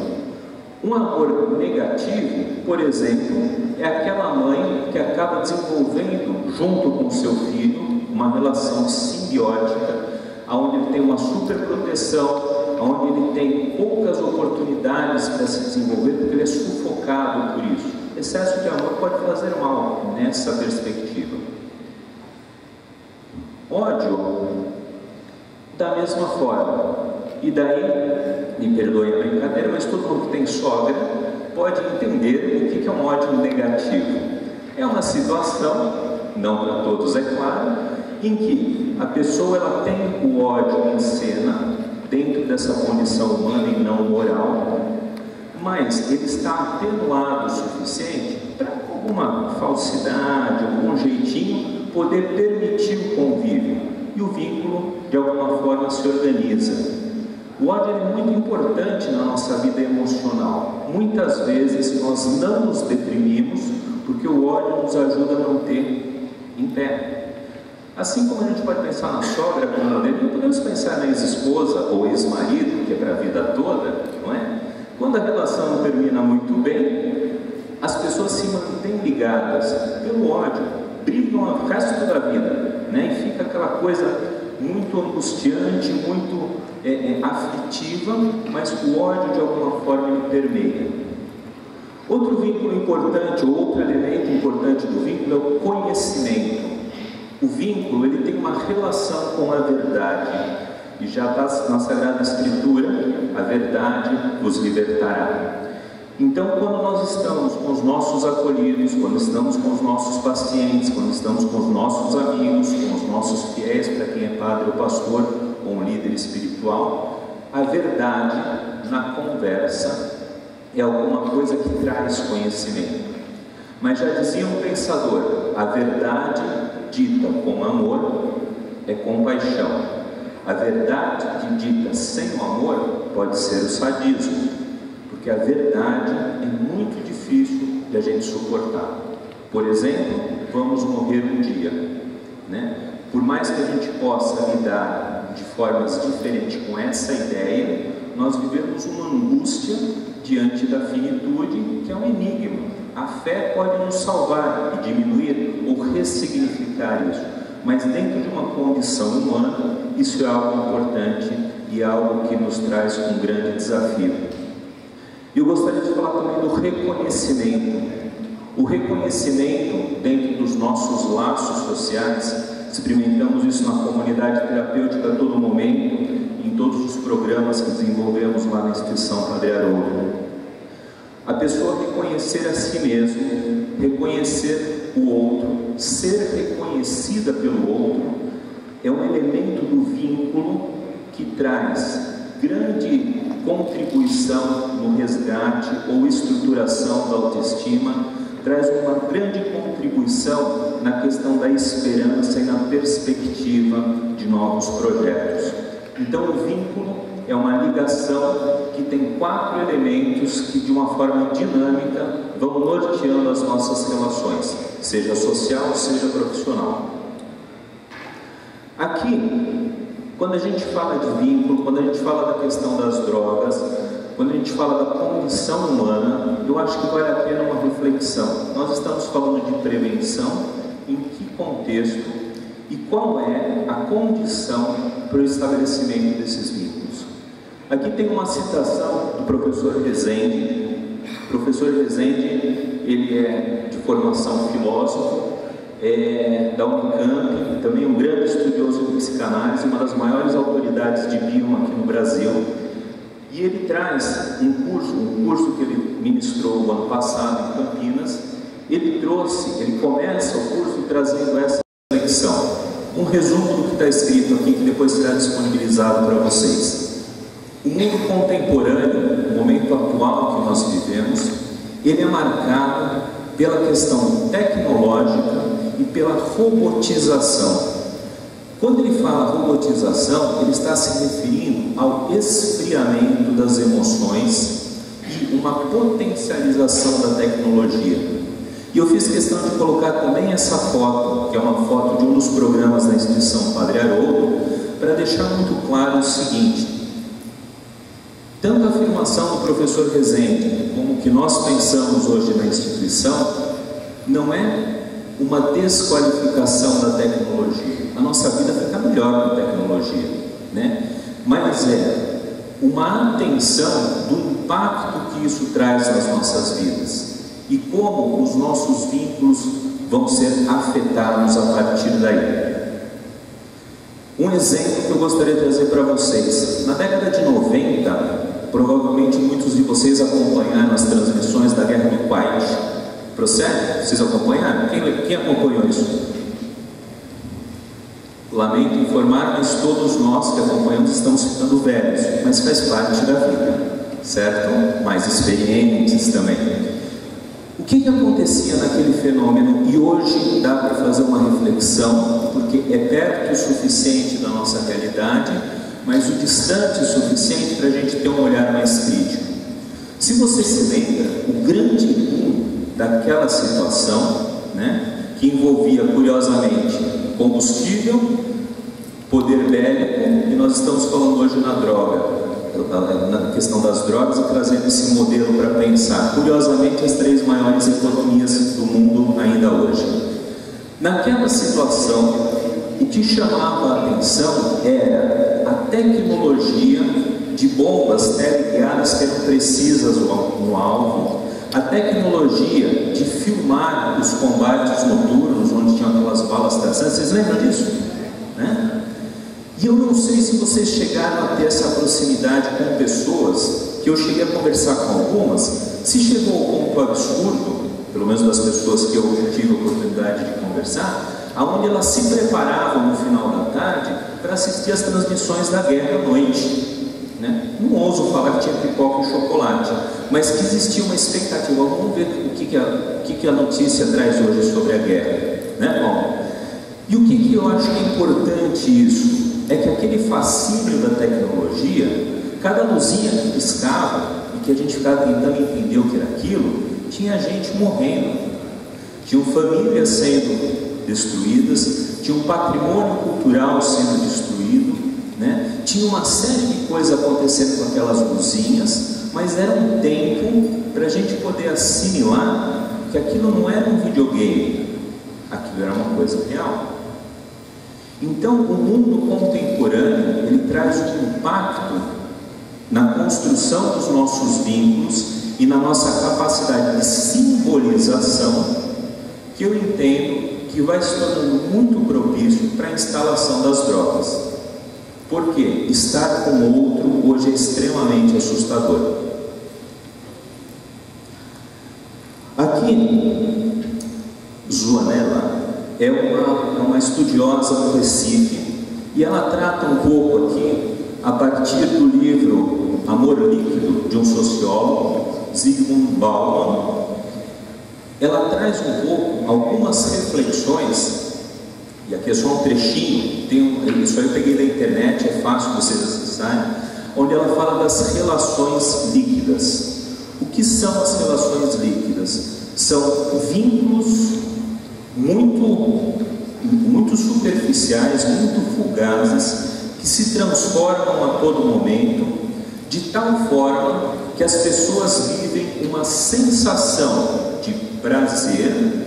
Um amor negativo, por exemplo, é aquela mãe que acaba desenvolvendo, junto com o seu filho, uma relação simbiótica, onde ele tem uma superproteção, onde ele tem poucas oportunidades para se desenvolver, porque ele é sufocado por isso. Excesso de amor pode fazer mal nessa perspectiva. Ódio, da mesma forma. E daí, me perdoe a brincadeira, mas todo mundo que tem sogra pode entender o que é um ódio negativo. É uma situação, não para todos é claro, em que a pessoa ela tem o ódio em cena dentro dessa condição humana e não moral, mas ele está atenuado o suficiente para, com alguma falsidade, algum jeitinho, poder permitir o convívio, e o vínculo de alguma forma se organiza. O ódio é muito importante na nossa vida emocional. Muitas vezes nós não nos deprimimos porque o ódio nos ajuda a manter em pé. Assim como a gente pode pensar na sogra como modelo, podemos pensar na ex-esposa ou ex-marido, que é para a vida toda, não é? Quando a relação não termina muito bem, as pessoas se mantêm ligadas pelo ódio, brigam o resto da vida, né? E fica aquela coisa muito angustiante, muito aflitiva, mas o ódio de alguma forma ele permeia. Outro vínculo importante, ou outro elemento importante do vínculo é o conhecimento. O vínculo ele tem uma relação com a verdade, e já está na Sagrada Escritura: a verdade vos libertará. Então, quando nós estamos com os nossos acolhidos, quando estamos com os nossos pacientes, quando estamos com os nossos amigos, com os nossos fiéis, para quem é padre ou pastor ou um líder espiritual, a verdade na conversa é alguma coisa que traz conhecimento. Mas já dizia um pensador, a verdade dita com amor é compaixão. A verdade dita sem o amor pode ser o sadismo, porque a verdade é muito difícil de a gente suportar. Por exemplo, vamos morrer um dia, né? Por mais que a gente possa lidar de formas diferentes com essa ideia, nós vivemos uma angústia diante da finitude, que é um enigma. A fé pode nos salvar e diminuir ou ressignificar isso, mas dentro de uma condição humana, isso é algo importante e algo que nos traz um grande desafio. Eu gostaria de falar também do reconhecimento. O reconhecimento dentro dos nossos laços sociais, experimentamos isso na comunidade terapêutica a todo momento, em todos os programas que desenvolvemos lá na instituição Padre Haroldo. A pessoa reconhecer a si mesmo, reconhecer o outro, ser reconhecida pelo outro, é um elemento do vínculo que traz grande contribuição no resgate ou estruturação da autoestima, traz uma grande contribuição na questão da esperança e na perspectiva de novos projetos. Então, o vínculo é uma ligação que tem 4 elementos que, de uma forma dinâmica, vão norteando as nossas relações, seja social, seja profissional. Aqui, quando a gente fala de vínculo, quando a gente fala da questão das drogas, quando a gente fala da condição humana, eu acho que vale a pena uma reflexão. Nós estamos falando de prevenção, em que contexto e qual é a condição para o estabelecimento desses vínculos. Aqui tem uma citação do professor Rezende. O professor Rezende, ele é de formação filósofo, da Unicamp, também um grande estudioso de psicanálise, uma das maiores autoridades de Bion aqui no Brasil. E ele traz um curso que ele ministrou o ano passado em Campinas. Ele começa o curso trazendo essa reflexão. Um resumo do que está escrito aqui, que depois será disponibilizado para vocês. O mundo contemporâneo, o momento atual que nós vivemos, ele é marcado pela questão tecnológica e pela robotização. Quando ele fala robotização, ele está se referindo ao esfriamento das emoções e uma potencialização da tecnologia. E eu fiz questão de colocar também essa foto, que é uma foto de um dos programas da instituição Padre Haroldo, para deixar muito claro o seguinte: tanto a afirmação do professor Rezende, como o que nós pensamos hoje na instituição, não é uma desqualificação da tecnologia. A nossa vida fica melhor com a tecnologia, né? Mas é uma atenção do impacto que isso traz nas nossas vidas e como os nossos vínculos vão ser afetados a partir daí. Um exemplo que eu gostaria de trazer para vocês: na década de 90, provavelmente muitos de vocês acompanharam as transmissões da Guerra do Kuwait. Procede? Vocês acompanharam? Quem acompanhou isso? Lamento informar, mas todos nós que acompanhamos estamos ficando velhos, mas faz parte da vida, certo? Mais experientes também. O que acontecia naquele fenômeno? E hoje dá para fazer uma reflexão, porque é perto o suficiente da nossa realidade, mas o distante o suficiente para a gente ter um olhar mais crítico. Se você se lembra, o grande boom daquela situação, né, que envolvia, curiosamente, combustível, poder bélico, e nós estamos falando hoje na droga, na questão das drogas, e trazendo esse modelo para pensar, curiosamente, as 3 maiores economias do mundo ainda hoje. Naquela situação, o que chamava a atenção era a tecnologia de bombas teleguiadas que eram precisas no alvo, a tecnologia de filmar os combates noturnos, onde tinham aquelas balas traçadas. Vocês lembram disso? Né? E eu não sei se vocês chegaram a ter essa proximidade com pessoas, que eu cheguei a conversar com algumas, se chegou ao ponto absurdo, pelo menos das pessoas que eu tive a oportunidade de conversar, aonde elas se preparavam no final da tarde para assistir as transmissões da guerra à noite, né? Não ouso falar que tinha pipoca e chocolate, mas que existia uma expectativa. Vamos ver o que a notícia traz hoje sobre a guerra, né, Paulo? E o que eu acho que é importante isso? É que aquele fascínio da tecnologia, cada luzinha que piscava e que a gente ficava tentando entender o que era aquilo, tinha gente morrendo, tinham famílias sendo destruídas, tinha um patrimônio cultural sendo destruído, né? Tinha uma série de coisas acontecendo com aquelas luzinhas, mas era um tempo para a gente poder assimilar que aquilo não era um videogame, aquilo era uma coisa real. Então, o mundo contemporâneo, ele traz um impacto na construção dos nossos vínculos e na nossa capacidade de simbolização, que eu entendo que vai se tornando muito propício para a instalação das drogas. Porque estar com o outro hoje é extremamente assustador. Aqui, Joanela é uma estudiosa do Recife, e ela trata um pouco aqui, a partir do livro Amor Líquido, de um sociólogo, Zygmunt Bauman. Ela traz um pouco algumas reflexões, e aqui é só um trechinho, isso aí eu peguei da internet, é fácil vocês acessarem, onde ela fala das relações líquidas. O que são as relações líquidas? São vínculos muito superficiais, muito fugazes, que se transformam a todo momento, de tal forma que as pessoas vivem uma sensação de prazer,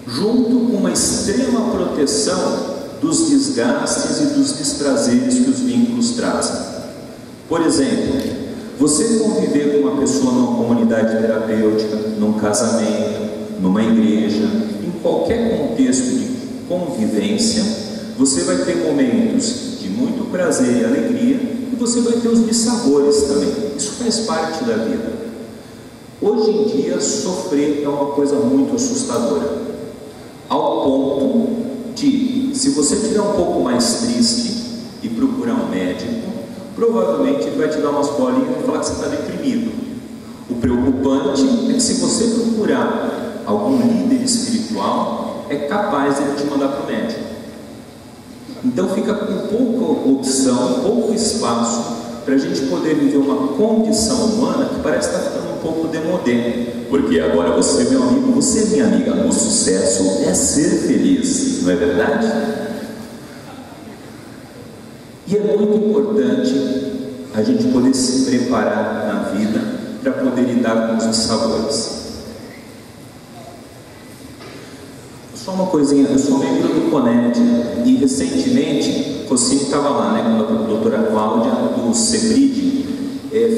junto com uma extrema proteção dos desgastes e dos desprazeres que os vínculos trazem. Por exemplo, você conviver com uma pessoa numa comunidade terapêutica, num casamento, numa igreja, em qualquer contexto de convivência, você vai ter momentos de muito prazer e alegria, e você vai ter os dissabores também. Isso faz parte da vida. Hoje em dia, sofrer é uma coisa muito assustadora, ao ponto de, se você estiver um pouco mais triste e procurar um médico, provavelmente ele vai te dar umas bolinhas e falar que você está deprimido. O preocupante é que, se você procurar algum líder espiritual, é capaz de ele te mandar para o médico. Então fica com pouca opção, pouco espaço para a gente poder viver uma condição humana que parece estar ficando um pouco demodê. Porque agora você, meu amigo, você, minha amiga, o sucesso é ser feliz, não é verdade? E é muito importante a gente poder se preparar na vida para poder lidar com os dissabores. Só uma coisinha, eu sou membro do CONED e recentemente, Rossini estava lá, né, quando a doutora Cláudia do CEBRID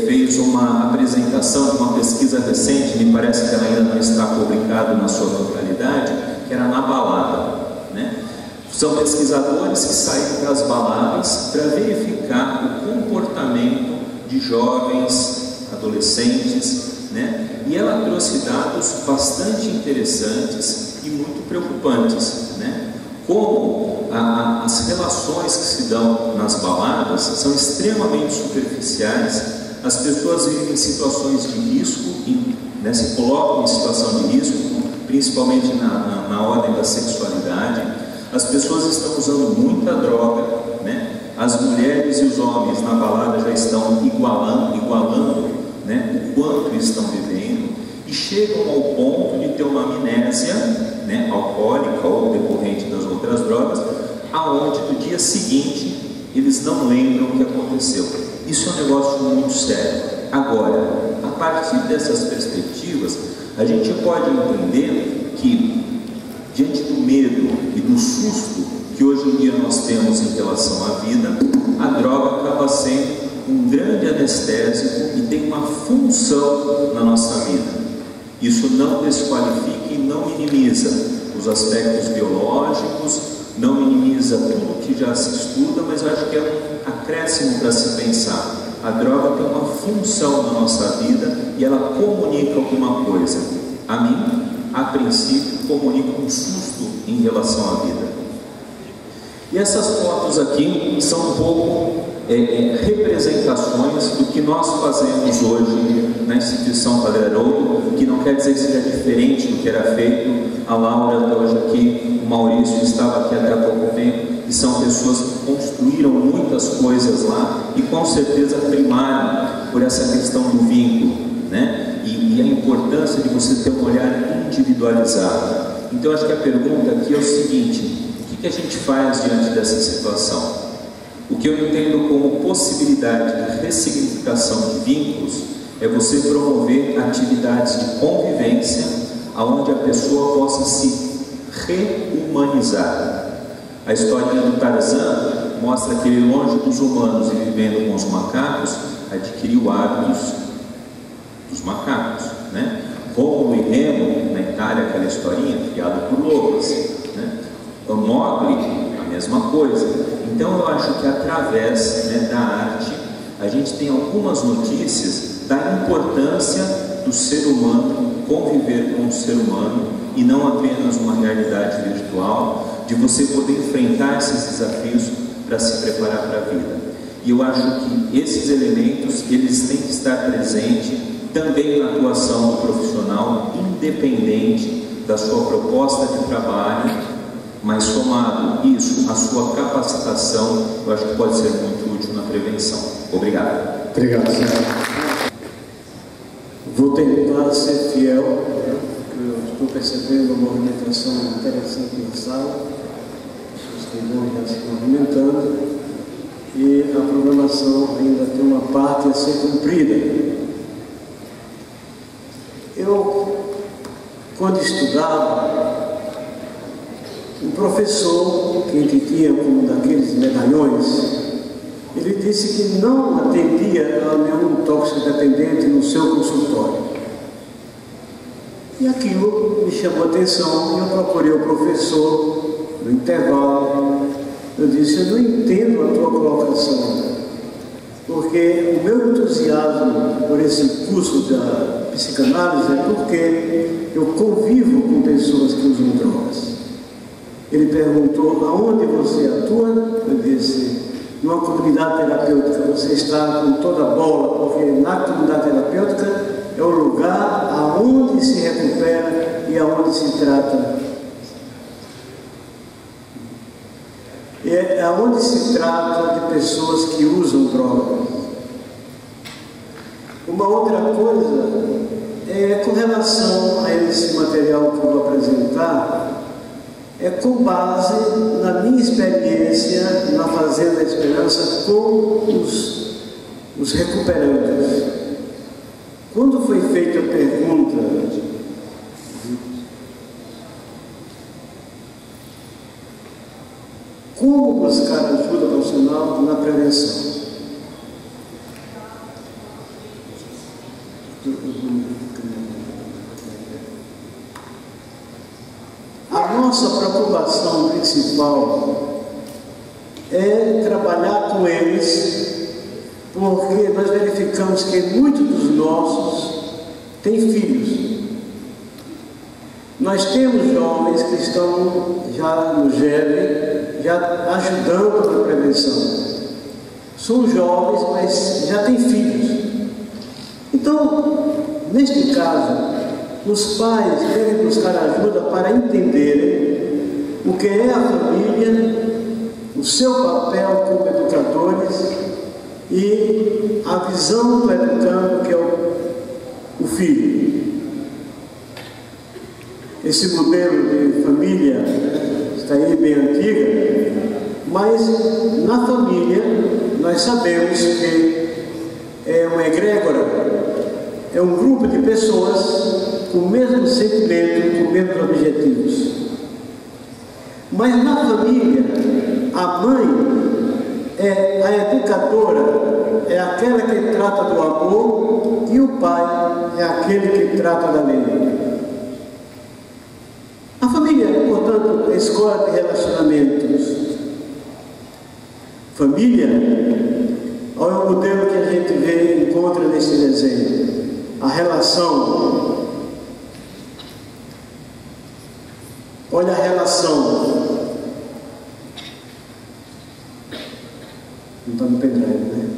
fez uma apresentação de uma pesquisa recente, me parece que ela ainda não está publicada na sua totalidade, que era na balada, né? São pesquisadores que saíram das baladas para verificar o comportamento de jovens, adolescentes, né? E ela trouxe dados bastante interessantes e muito preocupantes, né? Como as relações que se dão nas baladas são extremamente superficiais, as pessoas vivem em situações de risco, né, se colocam em situação de risco, principalmente na ordem da sexualidade. As pessoas estão usando muita droga, né? As mulheres e os homens na balada já estão igualando, né, o quanto estão vivendo, e chegam ao ponto de ter uma amnésia, né, alcoólica ou decorrente das outras drogas, aonde no dia seguinte eles não lembram o que aconteceu. Isso é um negócio muito sério. Agora, a partir dessas perspectivas, a gente pode entender que, diante do medo e do susto que hoje em dia nós temos em relação à vida, a droga acaba sendo um grande anestésico e tem uma função na nossa vida. Isso não desqualifica e não minimiza os aspectos biológicos, não minimiza tudo que já se estuda, mas eu acho que é um acréscimo para se pensar. A droga tem uma função na nossa vida e ela comunica alguma coisa. A mim, a princípio, comunica um susto em relação à vida. E essas fotos aqui são um pouco representações do que nós fazemos hoje na instituição Padre Haroldo, que não quer dizer que seja diferente do que era feito. A Laura está hoje aqui, o Maurício estava aqui até há pouco tempo, e são pessoas que construíram muitas coisas lá e com certeza primaram por essa questão do vínculo, né? E a importância de você ter um olhar individualizado. Então acho que a pergunta aqui é o seguinte: o que a gente faz diante dessa situação? O que eu entendo como possibilidade de ressignificação de vínculos é você promover atividades de convivência onde a pessoa possa se rehumanizar. A história do Tarzan mostra que ele, longe dos humanos e vivendo com os macacos, adquiriu hábitos dos macacos, né? Rômulo e Remo, na Itália, aquela historinha, criada por lobos, né? O Mogli, a mesma coisa. Então eu acho que através, né, da arte, a gente tem algumas notícias da importância do ser humano conviver com o ser humano e não apenas uma realidade virtual, de você poder enfrentar esses desafios para se preparar para a vida. E eu acho que esses elementos, eles têm que estar presentes também na atuação do profissional, independente da sua proposta de trabalho, mas somado isso, a sua capacitação, eu acho que pode ser muito útil na prevenção. Obrigado. Obrigado, senhor. Vou tentar ser fiel, eu estou percebendo uma movimentação interessante na sala, os que vão já se movimentando, e a programação ainda tem uma parte a ser cumprida. Eu, quando estudava, um professor que a gente tinha um daqueles medalhões, ele disse que não atendia a nenhum toxicodependente no seu consultório. E aquilo me chamou a atenção e eu procurei o professor no intervalo. Eu disse: eu não entendo a tua colocação, porque o meu entusiasmo por esse curso da psicanálise é porque eu convivo com pessoas que usam drogas. Ele perguntou: aonde você atua? Eu disse: numa comunidade terapêutica. Você está com toda a bola, porque na comunidade terapêutica é o lugar aonde se recupera e aonde se trata. É aonde se trata de pessoas que usam drogas. Uma outra coisa é com relação a esse material que eu vou apresentar, é com base na minha experiência na Fazenda Esperança com os recuperantes. Quando foi feita a pergunta como buscar ajuda profissional na prevenção, a nossa preocupação principal é trabalhar com eles, porque nós verificamos que muitos dos nossos têm filhos. Nós temos jovens que estão já no GEV, já ajudando na prevenção. São jovens, mas já têm filhos. Então, neste caso, os pais devem buscar ajuda para entenderem o que é a família, o seu papel como educadores e a visão do educando, que é o filho. Esse modelo de família está aí bem antiga, mas na família nós sabemos que é uma egrégora, é um grupo de pessoas com o mesmo sentimento, com os mesmos objetivos. Mas na família, a mãe é a educadora, é aquela que trata do amor, e o pai é aquele que trata da lei. A família é, portanto, a escola de relacionamentos. Família é o modelo que a gente vê, encontra nesse desenho. A relação. Olha a relação. Não está no pendrive, né?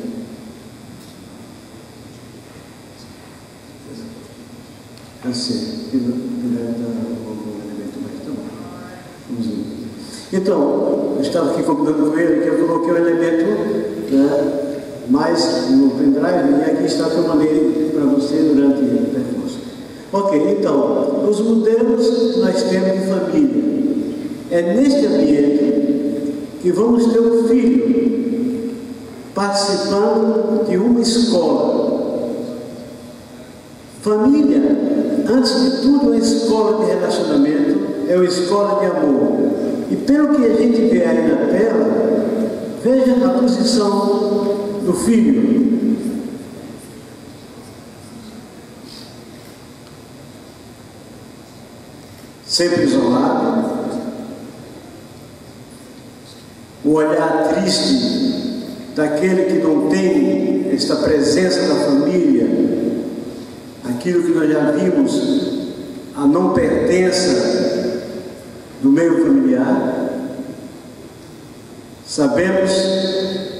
Assim, aqui no pendrive está algum elemento mais. Então, vamos ver. Então, eu estava aqui combinando com ele que eu coloquei um elemento, né, mais no pendrive, e aqui está que eu mandei para você durante o percurso. Ok, então, os modelos que nós temos de família. É neste ambiente que vamos ter um filho participando de uma escola. Família, antes de tudo, é uma escola de relacionamento, é uma escola de amor. E pelo que a gente vê aí na tela, veja a posição do filho. Sempre isolado, o olhar triste daquele que não tem esta presença da família, aquilo que nós já vimos, a não pertença do meio familiar. Sabemos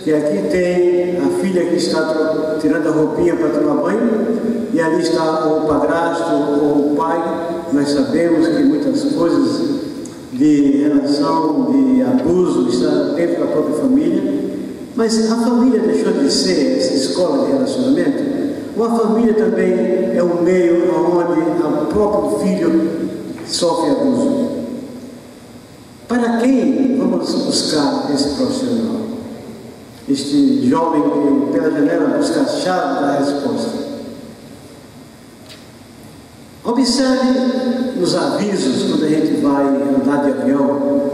que aqui tem a filha que está tirando a roupinha para tomar banho, e ali está o padrasto ou o pai. Nós sabemos que muitas coisas de relação, de abuso, está dentro da própria família. Mas a família deixou de ser essa escola de relacionamento? Ou a família também é um meio onde o próprio filho sofre abuso? Para quem vamos buscar esse profissional? Este jovem que pela janela busca a chave da resposta. Observe nos avisos quando a gente vai andar de avião,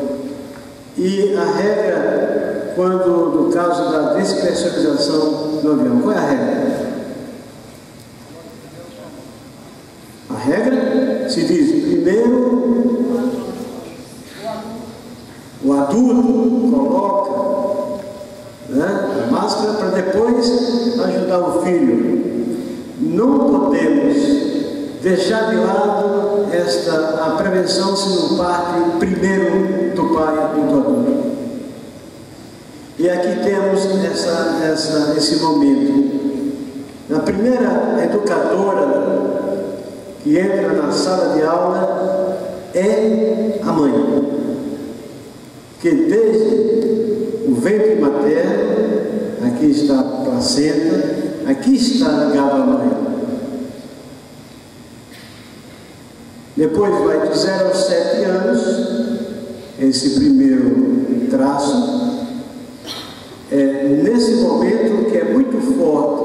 e a regra quando, no caso da despressurização do avião, qual é a regra? A regra se diz: primeiro o adulto coloca, né, a máscara para depois ajudar o filho. Não podemos deixar de lado a prevenção se não parte primeiro do pai e do adulto. E aqui temos esse momento. A primeira educadora que entra na sala de aula é a mãe, que desde o ventre materno, aqui está a placenta, aqui está ligado à mãe. Depois vai de 0 aos 7 anos, esse primeiro traço. Nesse momento que é muito forte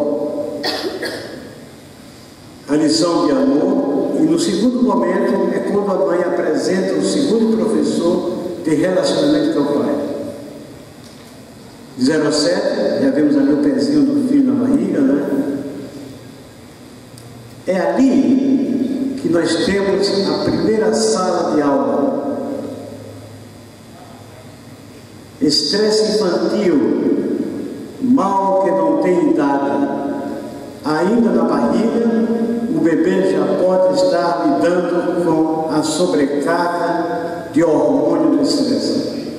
a lição de amor, e no segundo momento é quando a mãe apresenta o segundo professor de relacionamento com o pai. De 0 a 7, já vemos ali o pezinho do filho na barriga, né? É ali que nós temos a primeira sala de aula. Estresse infantil, mal que não tem idade. Ainda na barriga, o bebê já pode estar lidando com a sobrecarga de hormônio do estresse.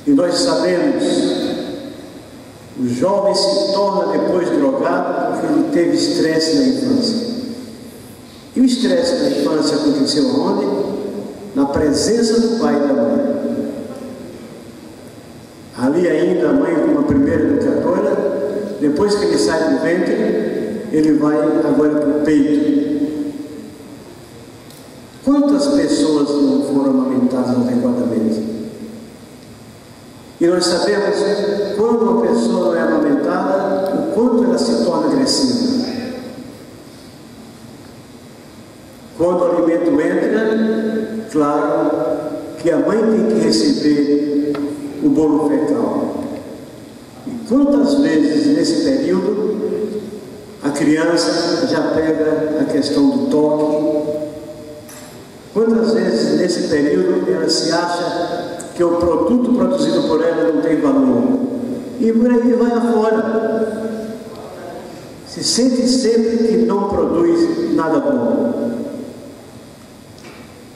E nós sabemos, o jovem se torna depois drogado porque ele teve estresse na infância. E o estresse na infância aconteceu onde? Na presença do pai e da mãe. Ali ainda a mãe como a primeira educadora, depois que ele sai do ventre, ele vai agora para o peito. Quantas pessoas não foram amamentadas adequadamente? E nós sabemos, quando uma pessoa não é amamentada, o quanto ela se torna agressiva. Quando o alimento entra, claro que a mãe tem que receber o bolo fecal. E quantas vezes nesse período a criança já pega a questão do toque? Quantas vezes nesse período ela se acha que o produto produzido por ela não tem valor? E por aí vai afora. Se sente sempre que não produz nada bom.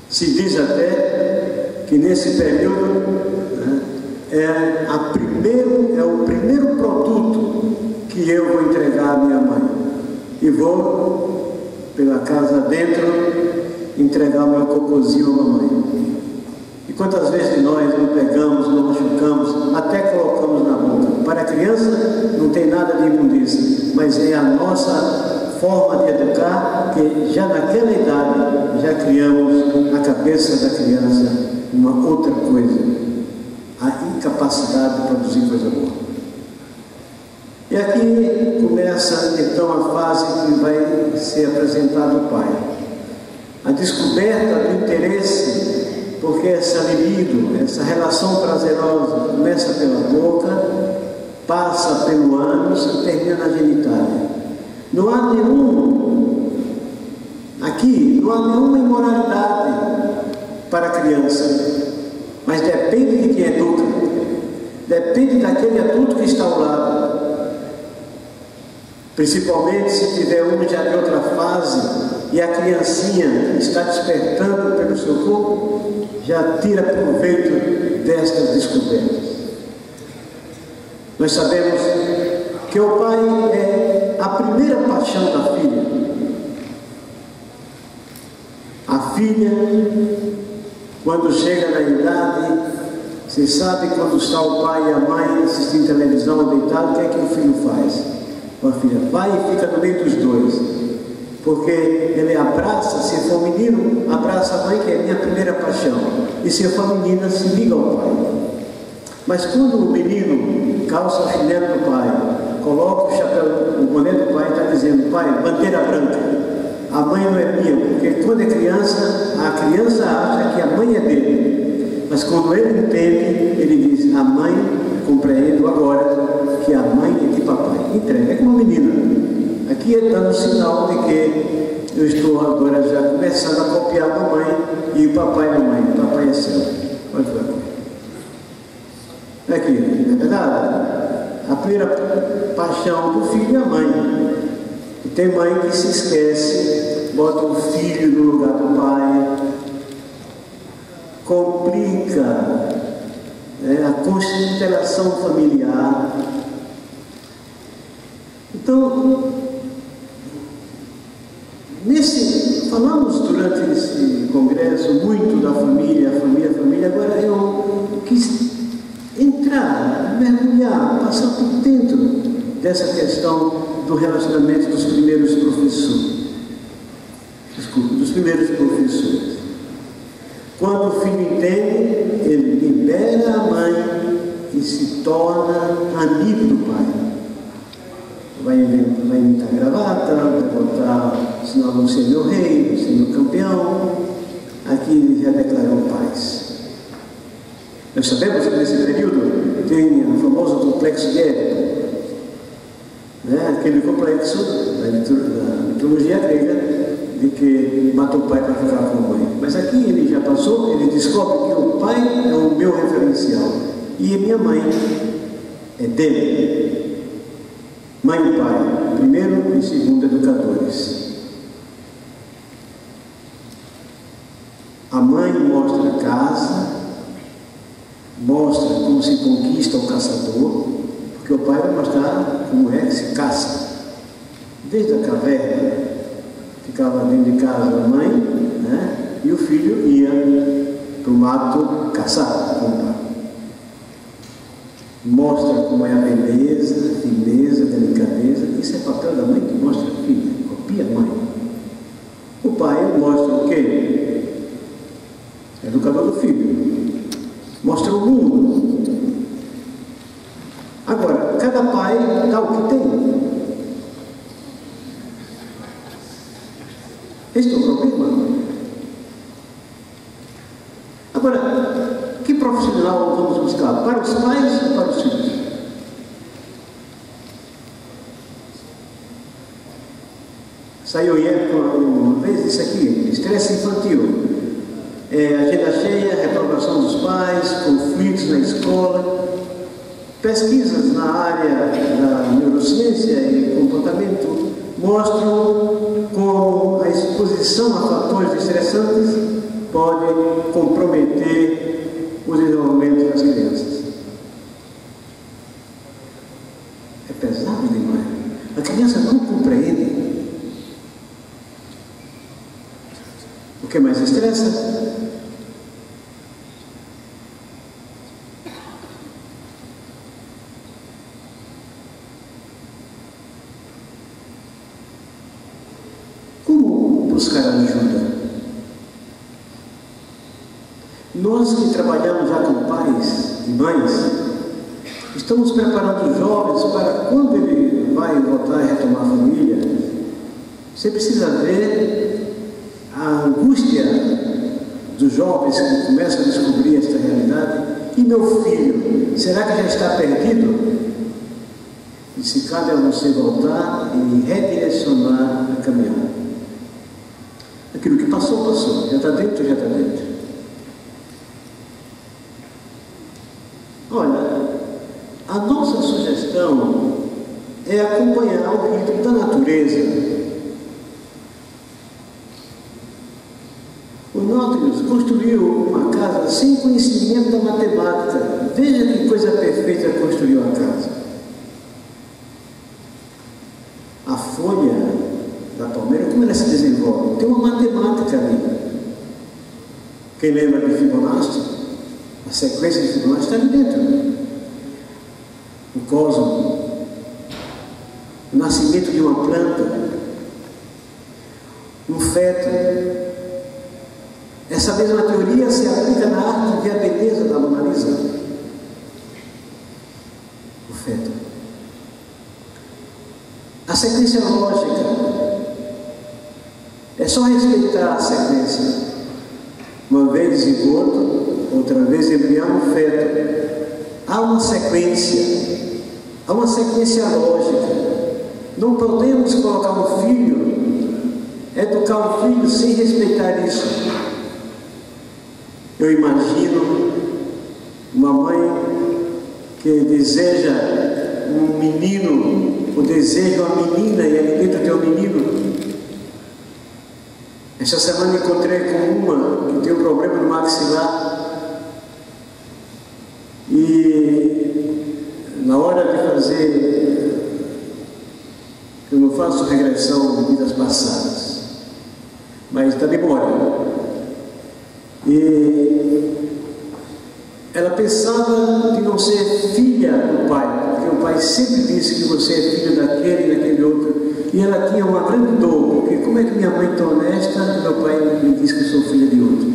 Se diz até que nesse período, né, é o primeiro produto que eu vou entregar à minha mãe. E vou, pela casa dentro, entregar o meu cocôzinho à mamãe. E quantas vezes nós não pegamos, não machucamos, até colocamos na boca. Para a criança não tem nada de imundícia, mas é a nossa forma de educar, que já naquela idade já criamos na cabeça da criança uma outra coisa, a incapacidade de produzir coisa boa. E aqui começa então a fase que vai ser apresentado o pai. A descoberta do interesse, porque essa libido, essa relação prazerosa começa pela boca, passa pelo ânus e termina na genitália. Não há nenhuma imoralidade para a criança, mas depende de quem educa, depende daquele adulto que está ao lado. Principalmente se tiver um já de outra fase e a criancinha está despertando pelo seu corpo, já tira proveito destas descobertas. Nós sabemos que o pai é a primeira paixão da filha. A filha, quando chega na idade, você sabe quando está o pai e a mãe assistindo televisão deitado, o que é que o filho faz? A filha vai e fica no meio dos dois, porque ele abraça, se for menino, abraça a mãe, que é a minha primeira paixão, e se for menina, se liga ao pai. Mas quando o menino calça o chinelo do pai, coloca o chapéu, o boné do pai, está dizendo: pai, bandeira branca, a mãe não é minha, porque quando é criança, a criança acha que a mãe é dele, mas quando ele entende, ele diz: a mãe, compreendo agora que a mãe é de papai. Entrega, é como uma menina. Aqui é dando sinal de que eu estou agora já começando a copiar a mamãe e o papai e a mamãe. O papai é seu. Pode ver. Aqui, é verdade? A primeira paixão do filho é a mãe. E tem mãe que se esquece, bota o filho no lugar do pai, complica a constelação familiar. Então, falamos durante esse congresso muito da família, agora eu quis entrar, mergulhar, passar por dentro dessa questão do relacionamento dos primeiros professores. Quando o filho entende, ele libera a mãe e se torna amigo do pai. Vai imitar gravata, vai botar, senão você é meu rei, você é meu campeão. Aqui ele já declarou paz. Nós sabemos que nesse período tem o famoso complexo de Édipo, né? Aquele complexo da mitologia grega de que matou o pai para ficar com a mãe. Mas aqui ele já passou, ele descobre que o pai é o meu referencial e a minha mãe é dele. Mãe e pai, primeiro e segundo educadores. A mãe mostra a casa, mostra como se conquista o caçador, porque o pai vai mostrar como é que se caça. Desde a caverna, ficava dentro de casa a mãe, né? E o filho ia para o mato caçar com o pai. Mostra como é a beleza, a fineza, a delicadeza. Isso é papel da mãe que mostra a filha, copia a mãe. O pai mostra o quê? Educador do filho. Mostra o mundo. Agora, cada pai dá o que tem. Este é o problema. Agora, que profissional vamos buscar? Para os pais ou para os filhos? Saiu uma vez isso aqui, estresse infantil. Agenda cheia, reprovação dos pais, conflitos na escola. Pesquisas na área da neurociência e comportamento mostram como a exposição a fatores estressantes pode comprometer o desenvolvimento das crianças. A criança não compreende. O que mais estressa? Como buscar ajuda? Nós que trabalhamos já com pais e mães, estamos preparando os jovens para quando ele vai voltar a retomar a família. Você precisa ver a angústia dos jovens que começam a descobrir esta realidade. E meu filho, será que já está perdido? E se cabe a você voltar e redirecionar a caminhada. Aquilo que passou, passou. Já está dentro, já está dentro. Olha, a nossa sugestão é acompanhar o ritmo da natureza. O Nautilus construiu uma casa sem conhecimento da matemática. Veja que coisa perfeita construiu a casa. A folha da palmeira, como ela se desenvolve? Tem uma matemática ali. Quem lembra de Fibonacci? A sequência de Fibonacci está ali dentro. O cosmo, o nascimento de uma planta, um feto. Essa mesma teoria se aplica na arte de a beleza da Mona Lisa. O feto. A sequência lógica. É só respeitar a sequência. Uma vez zigoto, outra vez embrião, feto. Há uma sequência. Há uma sequência lógica. Não podemos colocar um filho, educar um filho sem respeitar isso. Eu imagino uma mãe que deseja um menino, ou deseja uma menina, e ali dentro tem um menino. Esta semana encontrei com uma que tem um problema no maxilar. E na hora de fazer, eu não faço regressão de vidas passadas, mas está demorando. E ela pensava de não ser filha do pai, porque o pai sempre disse que você é filho daquele e daquele outro. E ela tinha uma grande dor, porque como é que minha mãe tão honesta e meu pai me diz que eu sou filha de outro?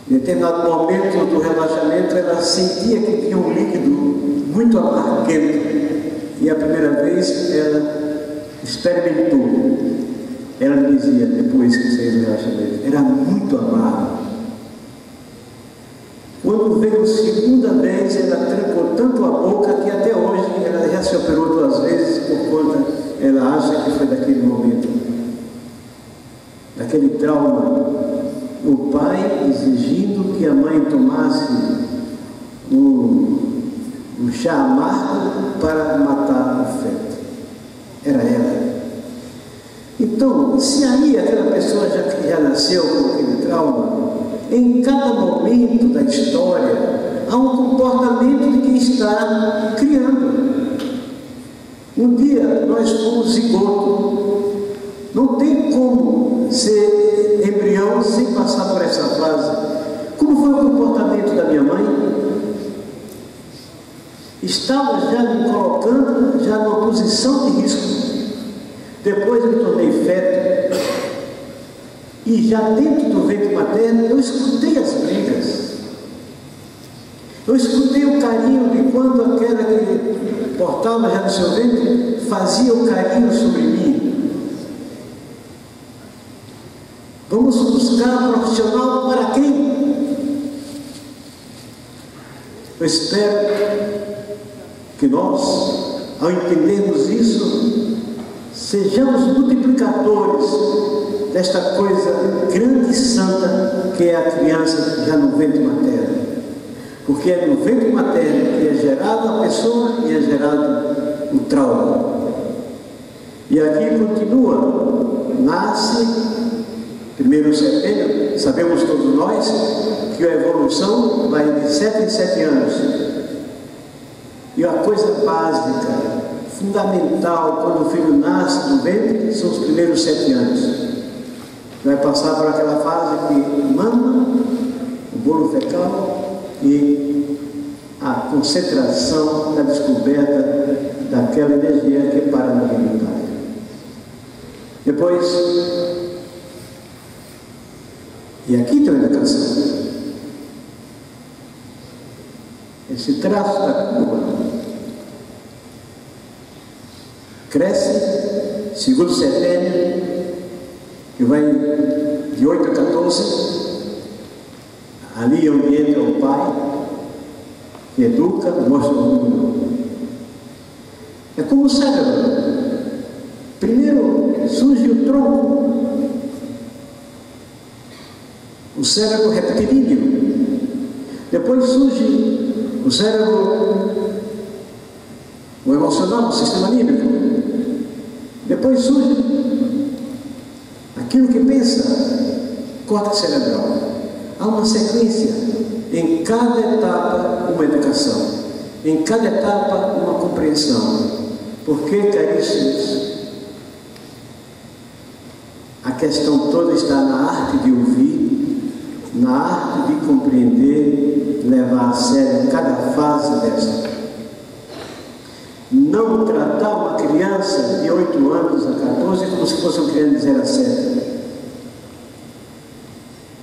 Em determinado momento do relaxamento, ela sentia que tinha um líquido muito amarguento. E a primeira vez ela experimentou. Ela me dizia, depois que saiu do relaxamento, era muito amargo. Quando veio a segunda vez, ela trancou tanto a boca que até hoje ela já se operou 2 vezes por conta, ela acha que foi daquele momento. Daquele trauma. O pai exigindo que a mãe tomasse um chá amargo para matar o feto. Era ela. Então, se aí aquela pessoa já nasceu com aquele trauma, em cada momento da história há um comportamento de quem está criando. Um dia nós fomos zigoto. Não tem como ser embrião sem passar por essa fase. Como foi o comportamento da minha mãe? Estava já me colocando já numa posição de risco. Depois eu me tornei feto. E já dentro do ventre materno eu escutei as brigas. Eu escutei o carinho de quando aquela que portava já no seu ventre fazia o carinho sobre mim. Vamos buscar profissional para quem? Eu espero que nós, ao entendermos isso, sejamos multiplicadores desta coisa grande e santa que é a criança já no ventre materno. Porque é no ventre materno que é gerada a pessoa e é gerado o trauma. E aqui continua, nasce, primeiro setembro, sabemos todos nós que a evolução vai de 7 em 7 anos. E a coisa básica, fundamental, quando o filho nasce do ventre, são os primeiros 7 anos. Vai passar por aquela fase que mama, o bolo fecal e a concentração da descoberta daquela energia que para na vida do pai. Depois, e aqui tem a educação. Esse traço da curva cresce, segundo setênio, que vai de 8 a 14, ali é onde entra o pai, que educa, mostra o mundo. É como o cérebro. Primeiro surge o tronco, o cérebro reptilíneo. Depois surge o cérebro, o emocional, o sistema límbico. Depois surge aquilo que pensa, córtex cerebral. Há uma sequência. Em cada etapa, uma educação. Em cada etapa, uma compreensão. Por que, caríssimos? A questão toda está na arte de ouvir, na arte de compreender, levar a sério cada fase desta. Não tratar uma criança de 8 anos a 14 como se fosse uma criança de 0 a 7.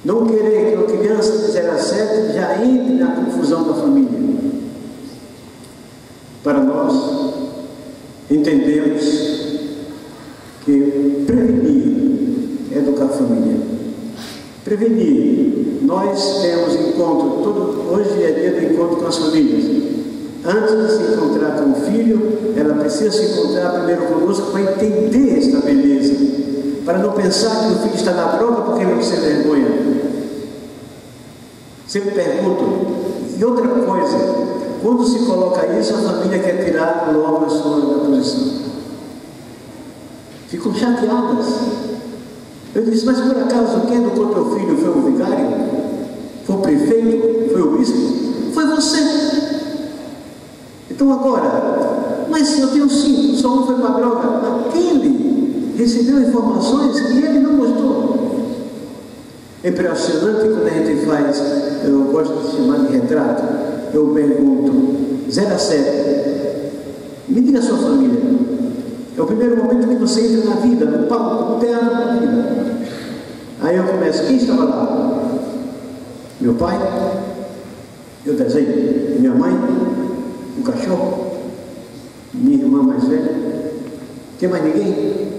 Não querer que uma criança de 0 a 7 já entre na confusão da família. Para nós, entendemos que prevenir é educar a família. Prevenir. Nós temos encontro, hoje é dia de encontro com as famílias. Antes de se encontrar com o filho, ela precisa se encontrar primeiro conosco para entender esta beleza. Para não pensar que o filho está na droga porque ele não se vergonha. Sempre pergunto. E outra coisa, quando se coloca isso, a família quer tirar logo a sua posição. Ficam chateadas. Eu disse, mas por acaso quem educou teu filho foi o vigário? Foi o prefeito? Foi o bispo? Foi você. Então agora, mas eu tenho 5, só um foi para a droga. Aquele recebeu informações que ele não gostou. É impressionante quando a gente faz, eu gosto de chamar de retrato, eu pergunto, 0 a 7, me diga a sua família. É o primeiro momento que você entra na vida, no palco, no teatro da vida. Aí eu começo, quem estava lá? Meu pai, eu desenho, minha mãe, o cachorro, minha irmã mais velha, tem mais ninguém?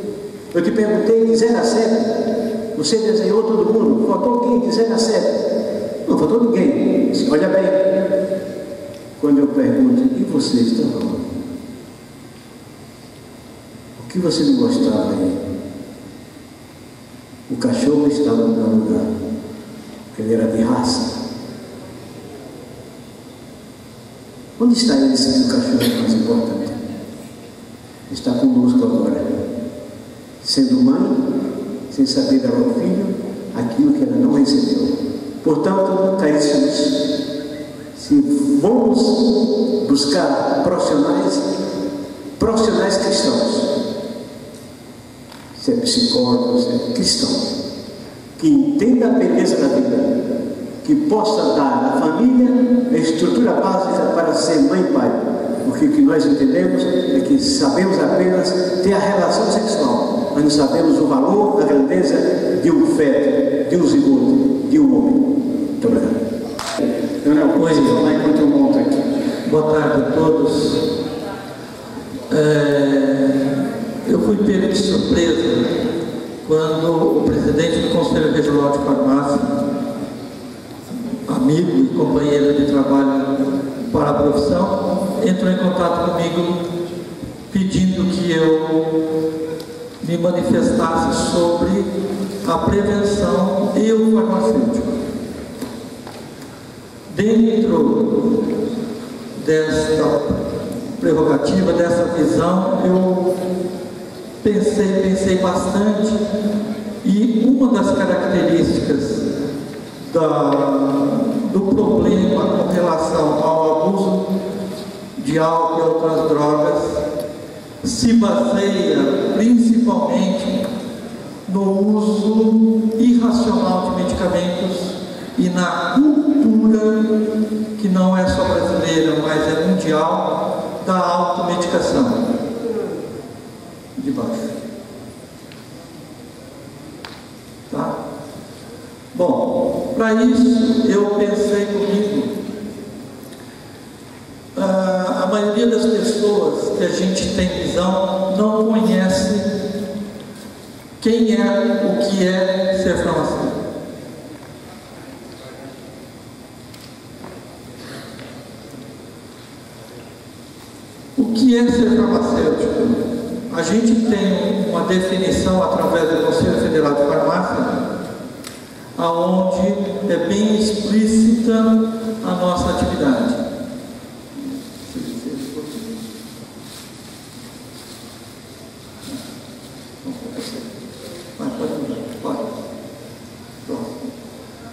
Eu te perguntei de 0 a 7, você desenhou todo mundo, faltou quem de 0 a 7? Não faltou ninguém. Olha bem, quando eu pergunto, e você estava lá? O que você não gostava aí? O cachorro estava no meu lugar, ele era de raça. Onde está ele sendo o cachorro mais importante? Está conosco agora, sendo mãe, sem saber dar ao filho aquilo que ela não recebeu. Portanto, caríssimos, se vamos buscar profissionais cristãos, se é psicólogo, se é cristão, que entenda a beleza da vida, que possa dar à família a estrutura básica para ser mãe e pai. Porque o que nós entendemos é que sabemos apenas ter a relação sexual, mas não sabemos o valor, a grandeza de um feto, de um zigoto, de um homem. Muito obrigado. Eu não coisa, vou lá enquanto eu monto aqui. Boa tarde a todos. Eu fui pego de surpresa quando o presidente do Conselho Regional de Farmácia, amigo e companheiro de trabalho para a profissão, entrou em contato comigo pedindo que eu me manifestasse sobre a prevenção e o farmacêutico. Dentro desta prerrogativa, dessa visão, eu pensei bastante, e uma das características do problema com relação ao abuso de álcool e outras drogas se baseia principalmente no uso irracional de medicamentos e na cultura, que não é só brasileira, mas é mundial, da automedicação. De baixo. Tá? Bom, para isso eu pensei comigo, a maioria das pessoas que a gente tem visão não conhece quem é, o que é ser farmacêutico. O que é ser farmacêutico? A gente tem uma definição através do Conselho Federal de Farmácia, aonde é bem explícita a nossa atividade.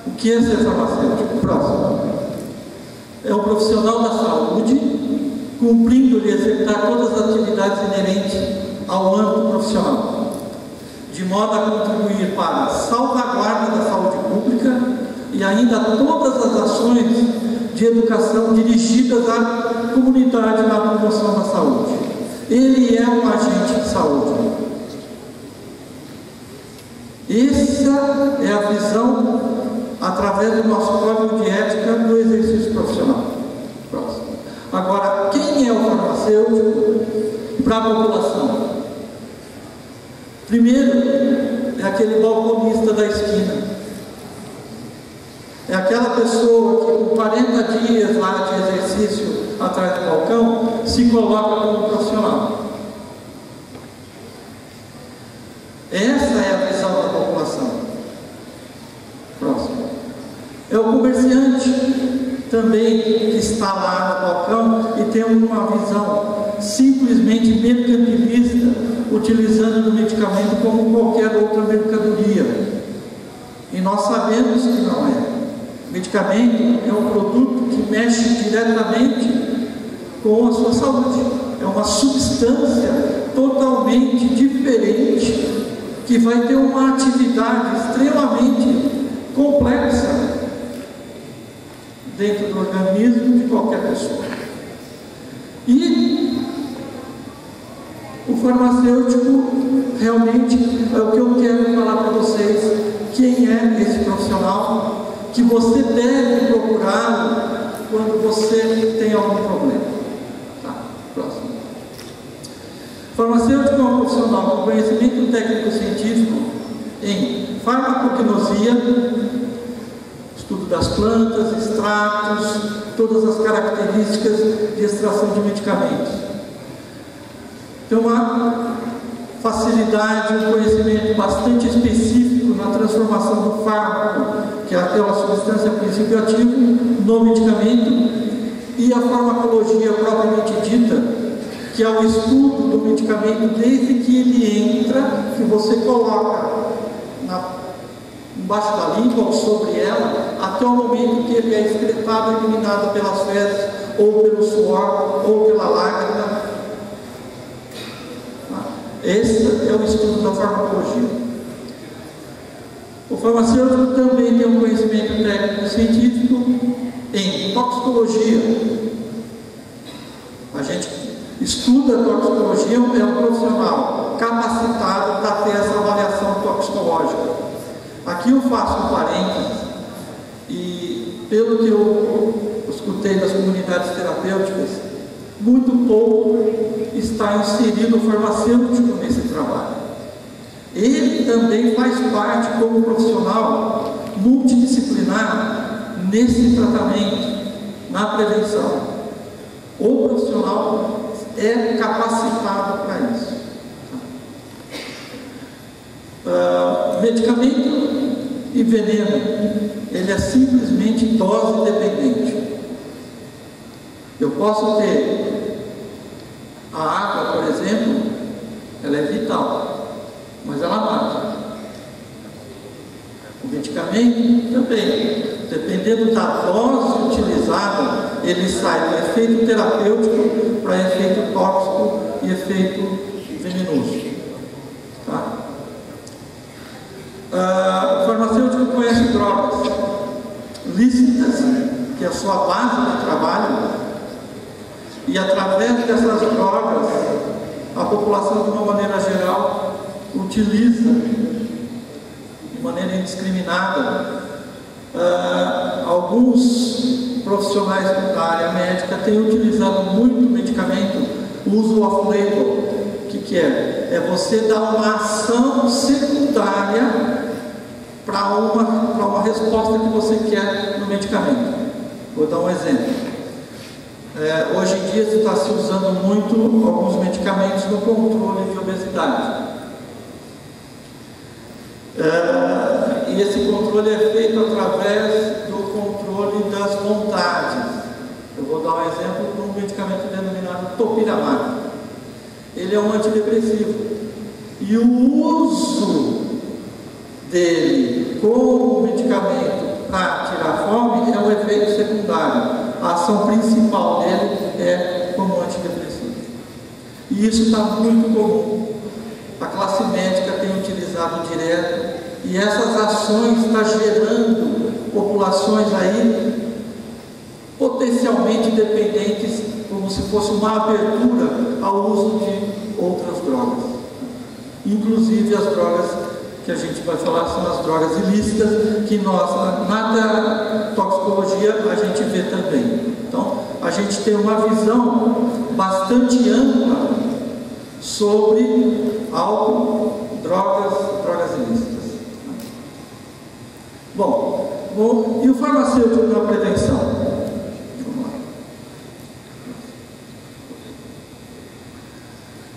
O que é ser farmacêutico? Próximo. É um profissional da saúde cumprindo e executar todas as atividades inerentes ao âmbito profissional, de modo a contribuir para a salvaguarda da saúde pública e ainda todas as ações de educação dirigidas à comunidade na promoção da saúde. Ele é um agente de saúde. Essa é a visão através do nosso código de ética do exercício profissional. Próximo. Agora, quem é o farmacêutico para a população? Primeiro, é aquele balconista da esquina. É aquela pessoa que com 40 dias lá de exercício atrás do balcão se coloca como profissional. Essa é a visão da população. Próximo. É o comerciante também que está lá no balcão e tem uma visão simplesmente mercantilista, utilizando o medicamento como qualquer outra mercadoria. E nós sabemos que não é. O medicamento é um produto que mexe diretamente com a sua saúde. É uma substância totalmente diferente que vai ter uma atividade extremamente complexa dentro do organismo de qualquer pessoa. E o farmacêutico realmente é o que eu quero falar para vocês. Quem é esse profissional que você deve procurar quando você tem algum problema? Tá, próximo. O farmacêutico é um profissional com conhecimento técnico-científico em farmacognosia, estudo das plantas, extratos, todas as características de extração de medicamentos. Tem uma facilidade, um conhecimento bastante específico na transformação do fármaco, que é aquela substância a princípio ativo, no medicamento, e a farmacologia propriamente dita, que é o estudo do medicamento desde que ele entra, que você coloca embaixo da língua ou sobre ela, até o momento que ele é excretado, eliminado pelas fezes, ou pelo suor, ou pela lágrima. Esse é o estudo da farmacologia. O farmacêutico também tem um conhecimento técnico-científico em toxicologia. A gente estuda a toxicologia, é um profissional capacitado para ter essa avaliação toxicológica. Aqui eu faço um parênteses, e pelo que eu escutei das comunidades terapêuticas, muito pouco está inserido o farmacêutico nesse trabalho. Ele também faz parte como profissional multidisciplinar nesse tratamento, na prevenção. O profissional é capacitado para isso. Medicamento e veneno, ele é simplesmente dose dependente. Eu posso ter a água, por exemplo, ela é vital, mas ela mata. O medicamento também. Dependendo da dose utilizada, ele sai do efeito terapêutico para efeito tóxico e efeito venenoso. Tá? O farmacêutico conhece drogas lícitas, que é a sua base de trabalho, e através dessas drogas, a população, de uma maneira geral, utiliza de maneira indiscriminada. Alguns profissionais da área médica têm utilizado muito medicamento, uso off-label. O que é? É você dar uma ação secundária para uma resposta que você quer no medicamento. Vou dar um exemplo. Hoje em dia está se usando muito alguns medicamentos no controle de obesidade. E esse controle é feito através do controle das vontades. Eu vou dar um exemplo de um medicamento denominado topiramate. Ele é um antidepressivo. E o uso dele como medicamento para tirar fome é um efeito secundário. A ação principal dele é como antidepressivo. E isso está muito comum. A classe médica tem utilizado direto. E essas ações estão gerando populações aí potencialmente dependentes, como se fosse uma abertura ao uso de outras drogas. Inclusive as drogas que a gente vai falar são as drogas ilícitas, que nós, na toxicologia, a gente vê também. Então, a gente tem uma visão bastante ampla sobre álcool, drogas ilícitas. Bom, e o farmacêutico na prevenção? Vamos lá.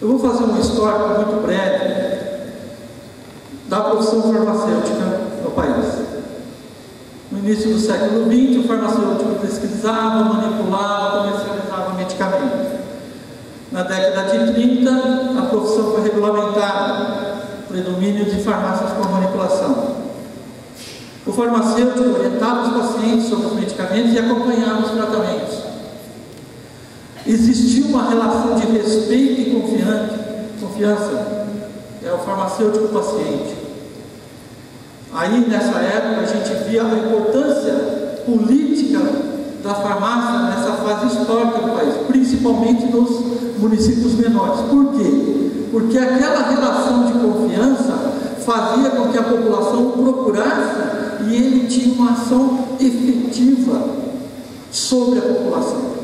Eu vou fazer uma história muito breve da profissão farmacêutica no país. No início do século XX, o farmacêutico pesquisava, manipulava, comercializava medicamentos. Na década de 30, a profissão foi regulamentada, predomínio de farmácias com manipulação. O farmacêutico orientava os pacientes sobre os medicamentos e acompanhava os tratamentos. Existia uma relação de respeito e confiança. É o farmacêutico paciente. Aí, nessa época, a gente via a importância política da farmácia nessa fase histórica do país, principalmente nos municípios menores. Por quê? Porque aquela relação de confiança fazia com que a população o procurasse e ele tinha uma ação efetiva sobre a população.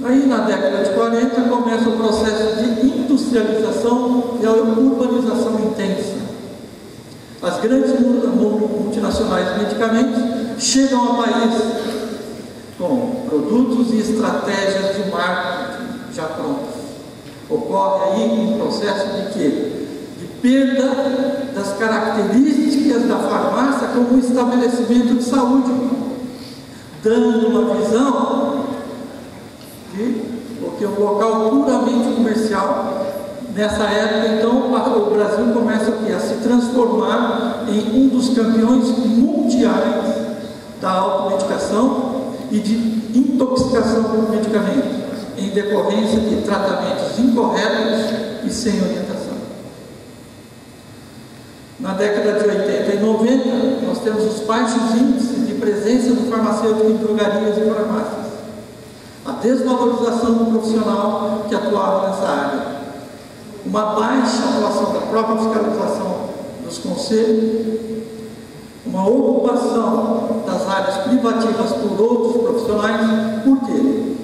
Aí, na década de 40, começa o processo de industrialização e a urbanização intensa. As grandes multinacionais de medicamentos chegam ao país com produtos e estratégias de marketing já prontos. Ocorre aí um processo de quê? De perda das características da farmácia como um estabelecimento de saúde, dando uma visão porque é um local puramente comercial. Nessa época, então, o Brasil começa a se transformar em um dos campeões mundiais da automedicação e de intoxicação por medicamentos, em decorrência de tratamentos incorretos e sem orientação. Na década de 80 e 90, nós temos os baixos índices de presença do farmacêutico em drogarias e farmácias. A desvalorização do profissional que atuava nessa área, uma baixa atuação da própria fiscalização dos conselhos, uma ocupação das áreas privativas por outros profissionais. Por quê?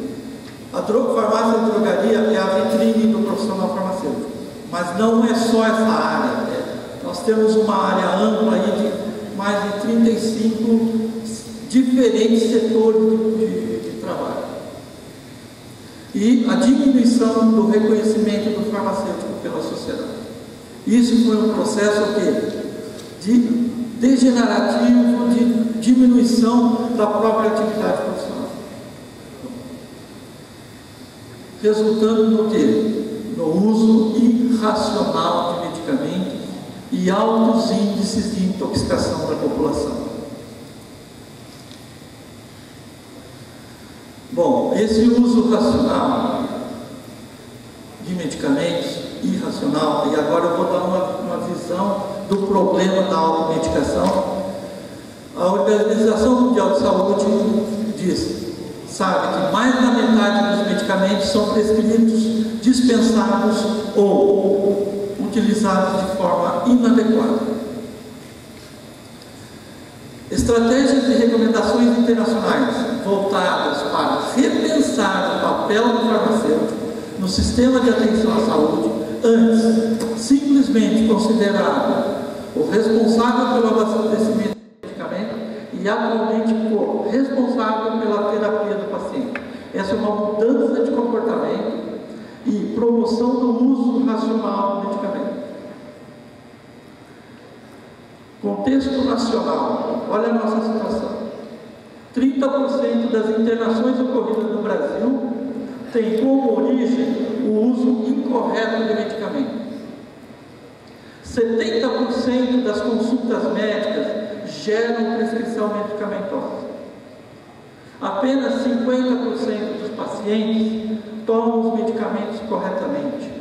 A farmácia e drogaria é a vitrine do profissional farmacêutico, mas não é só essa área. Nós temos uma área ampla aí de mais de 35 diferentes setores de trabalho. E a diminuição do reconhecimento do farmacêutico pela sociedade. Isso foi um processo de degenerativo, de diminuição da própria atividade profissional. Resultando no quê? No uso irracional de medicamentos e altos índices de intoxicação da população. Bom, esse uso racional de medicamentos, irracional, e agora eu vou dar uma visão do problema da automedicação. A Organização Mundial de Saúde sabe que mais da metade dos medicamentos são prescritos, dispensados ou utilizados de forma inadequada. Estratégias e recomendações internacionais voltadas para repensar o papel do farmacêutico no sistema de atenção à saúde, antes simplesmente considerado o responsável pelo abastecimento de medicamento e atualmente por responsável pela terapia do paciente. Essa é uma mudança de comportamento e promoção do uso racional do medicamento. Contexto nacional. Olha a nossa situação. 30% das internações ocorridas no Brasil tem como origem o uso incorreto de medicamento. 70% das consultas médicas geram prescrição medicamentosa. Apenas 50% dos pacientes tomam os medicamentos corretamente.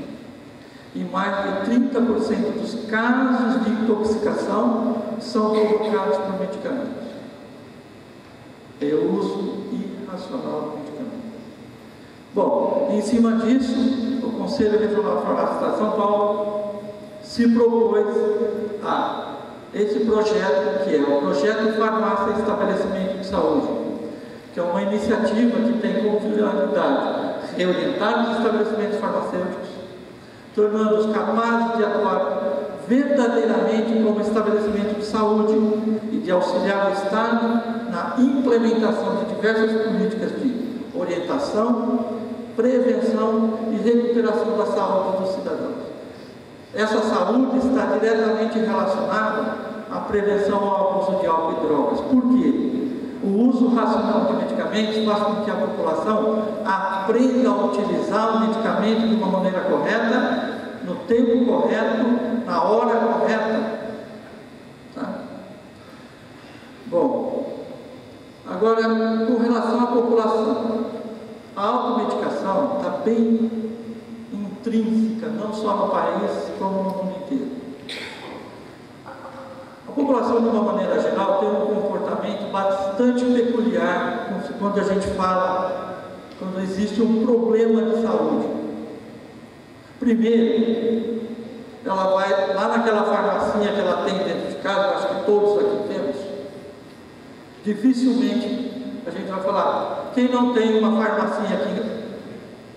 E mais de 30% dos casos de intoxicação são provocados por medicamentos. É o uso irracional do medicamento. Bom, em cima disso, o Conselho Regional de Farmácia de São Paulo se propôs a esse projeto, que é o Projeto Farmácia e Estabelecimento de Saúde, que é uma iniciativa que tem como finalidade reorientar os estabelecimentos farmacêuticos, tornando-os capazes de atuar verdadeiramente como estabelecimento de saúde e de auxiliar o Estado na implementação de diversas políticas de orientação, prevenção e recuperação da saúde dos cidadãos. Essa saúde está diretamente relacionada à prevenção ao abuso de álcool e drogas. Por quê? O uso racional de medicamentos faz com que a população aprenda a utilizar o medicamento de uma maneira correta, no tempo correto, na hora correta. Tá? Bom, agora, com relação à população, a automedicação está bem intrínseca, não só no país, como no mundo inteiro. A população, de uma maneira geral, tem um comportamento bastante peculiar quando a gente fala, quando existe um problema de saúde. Primeiro, ela vai lá naquela farmacinha que ela tem dentro de casa, acho que todos aqui temos. Dificilmente a gente vai falar, quem não tem uma farmacinha aqui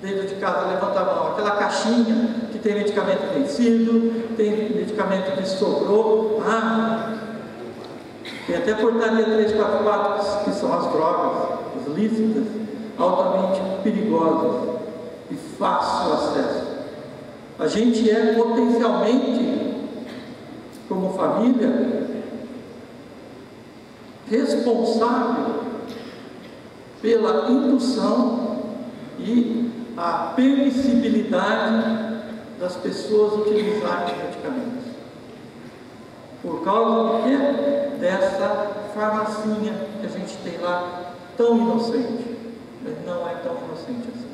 dentro de casa, levanta a mão. Aquela caixinha que tem medicamento vencido, tem medicamento que sobrou. Tem até portaria 344, que são as drogas, as lícitas, altamente perigosas e fácil acesso. A gente é potencialmente, como família, responsável pela indução e a permissibilidade das pessoas utilizarem medicamentos. Por causa do quê? Dessa farmacinha que a gente tem lá, tão inocente. Mas não é tão inocente assim.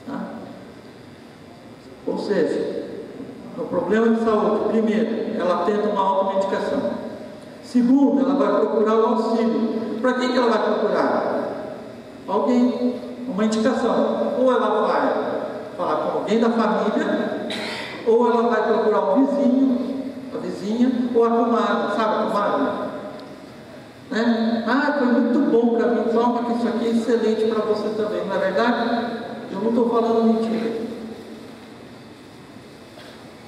Tá? Ou seja, no problema de saúde, primeiro, ela tenta uma automedicação. Segundo, ela vai procurar o auxílio. Para quem que ela vai procurar? Alguém, uma indicação. Ou ela vai falar com alguém da família, ou ela vai procurar um vizinho, a vizinha, ou a comadre, sabe a comadre? Né? Foi muito bom para mim, toma que isso aqui é excelente para você também. Na verdade, eu não estou falando mentira.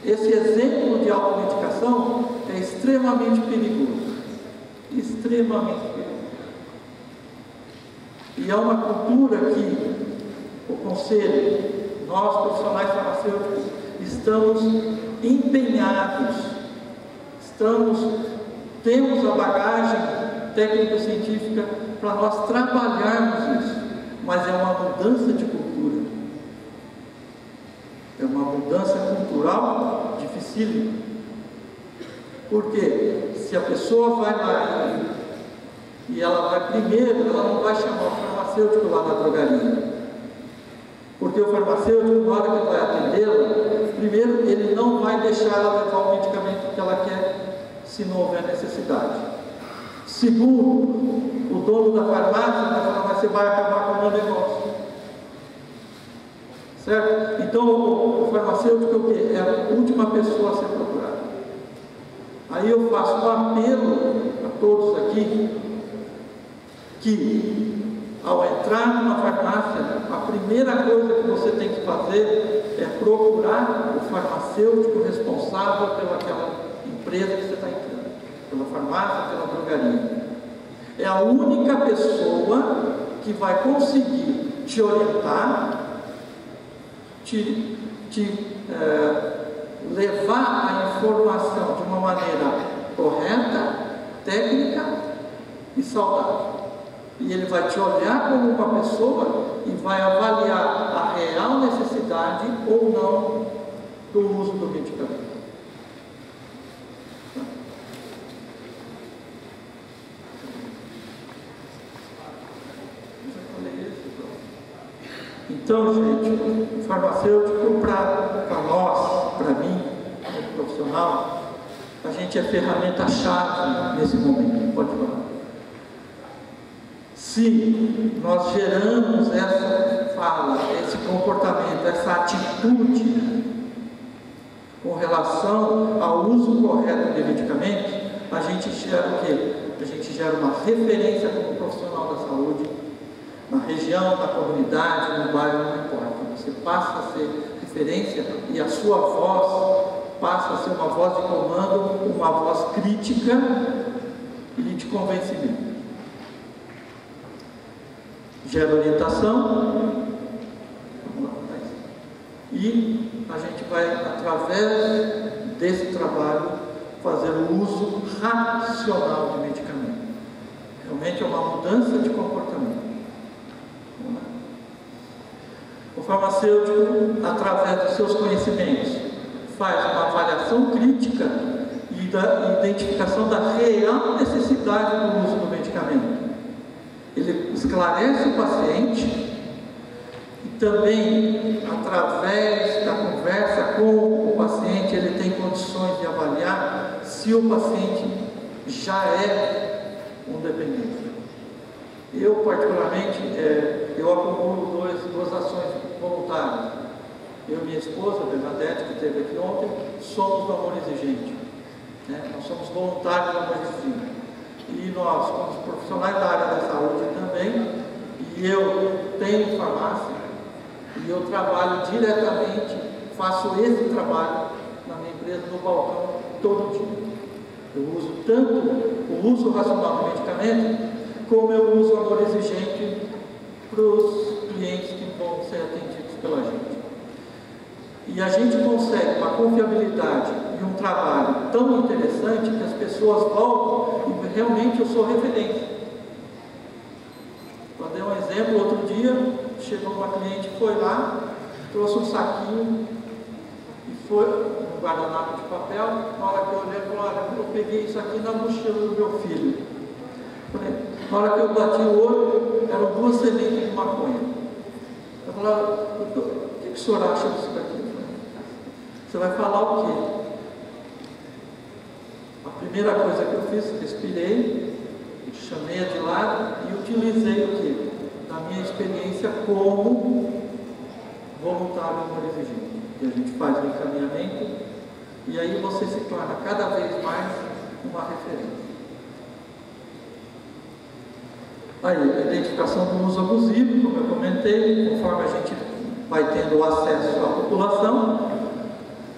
Esse exemplo de automedicação é extremamente perigoso. Extremamente perigoso. E é uma cultura que o Conselho, nós profissionais farmacêuticos, estamos empenhados, temos a bagagem técnico-científica para nós trabalharmos isso, mas é uma mudança de cultura. É uma mudança cultural dificílima. Porque se a pessoa vai lá e ela vai primeiro, ela não vai chamar o farmacêutico lá na drogaria. Porque o farmacêutico, na hora que vai atendê-la, primeiro, ele não vai deixar ela levar o medicamento que ela quer, se não houver necessidade. Segundo, o dono da farmácia vai falar, você vai acabar com o meu negócio. Certo? Então, o farmacêutico é o quê? É a última pessoa a ser procurada. Aí eu faço um apelo a todos aqui, que ao entrar numa farmácia, a primeira coisa que você tem que fazer é procurar o farmacêutico responsável pelaquela empresa que você está entrando, pela farmácia, pela drogaria. É a única pessoa que vai conseguir te orientar, levar a informação de uma maneira correta, técnica e saudável. E ele vai te olhar como uma pessoa e vai avaliar a real necessidade ou não do uso do medicamento. Então, gente, o farmacêutico, para nós, para mim, como profissional, a gente é ferramenta-chave nesse momento. Pode falar. Se nós geramos essa fala, esse comportamento, essa atitude com relação ao uso correto de medicamentos, a gente gera o quê? A gente gera uma referência como profissional da saúde, na região, na comunidade, no bairro, não importa. Você passa a ser referência e a sua voz passa a ser uma voz de comando, uma voz crítica e de convencimento. Gera orientação e a gente vai, através desse trabalho, fazer o uso racional de medicamento. Realmente é uma mudança de comportamento. O farmacêutico, através dos seus conhecimentos, faz uma avaliação crítica e da identificação da real necessidade do uso do medicamento. Ele esclarece o paciente e também, através da conversa com o paciente, ele tem condições de avaliar se o paciente já é um dependente. Eu, particularmente, eu acumulo duas ações voluntárias. Eu e minha esposa, Bernadette, que esteve aqui ontem, somos do Amor Exigente. Nós somos voluntários do Amor Exigente. E nós, como profissionais da área da saúde também, e eu tenho farmácia, e eu trabalho diretamente, faço esse trabalho na minha empresa, no balcão, todo dia. Eu uso tanto o uso racional do medicamento, como eu uso o Amor Exigente para os clientes que vão ser atendidos pela gente. E a gente consegue uma confiabilidade e um trabalho tão interessante que as pessoas voltam e realmente eu sou referência. Vou dar um exemplo, outro dia chegou uma cliente, foi lá, trouxe um saquinho e foi um guardanapo de papel. Na hora que eu olhei, falou, olha, eu peguei isso aqui na mochila do meu filho. Na hora que eu bati o olho, eram 2 sementes de maconha. Eu falava, o que o senhor acha disso daqui? Você vai falar o quê? A primeira coisa que eu fiz, respirei, chamei-a de lado e utilizei o quê? Da minha experiência como voluntário do Amor Exigente. E a gente faz o encaminhamento e aí você se torna cada vez mais uma referência. Aí, a identificação do uso abusivo, como eu comentei, conforme a gente vai tendo acesso à população,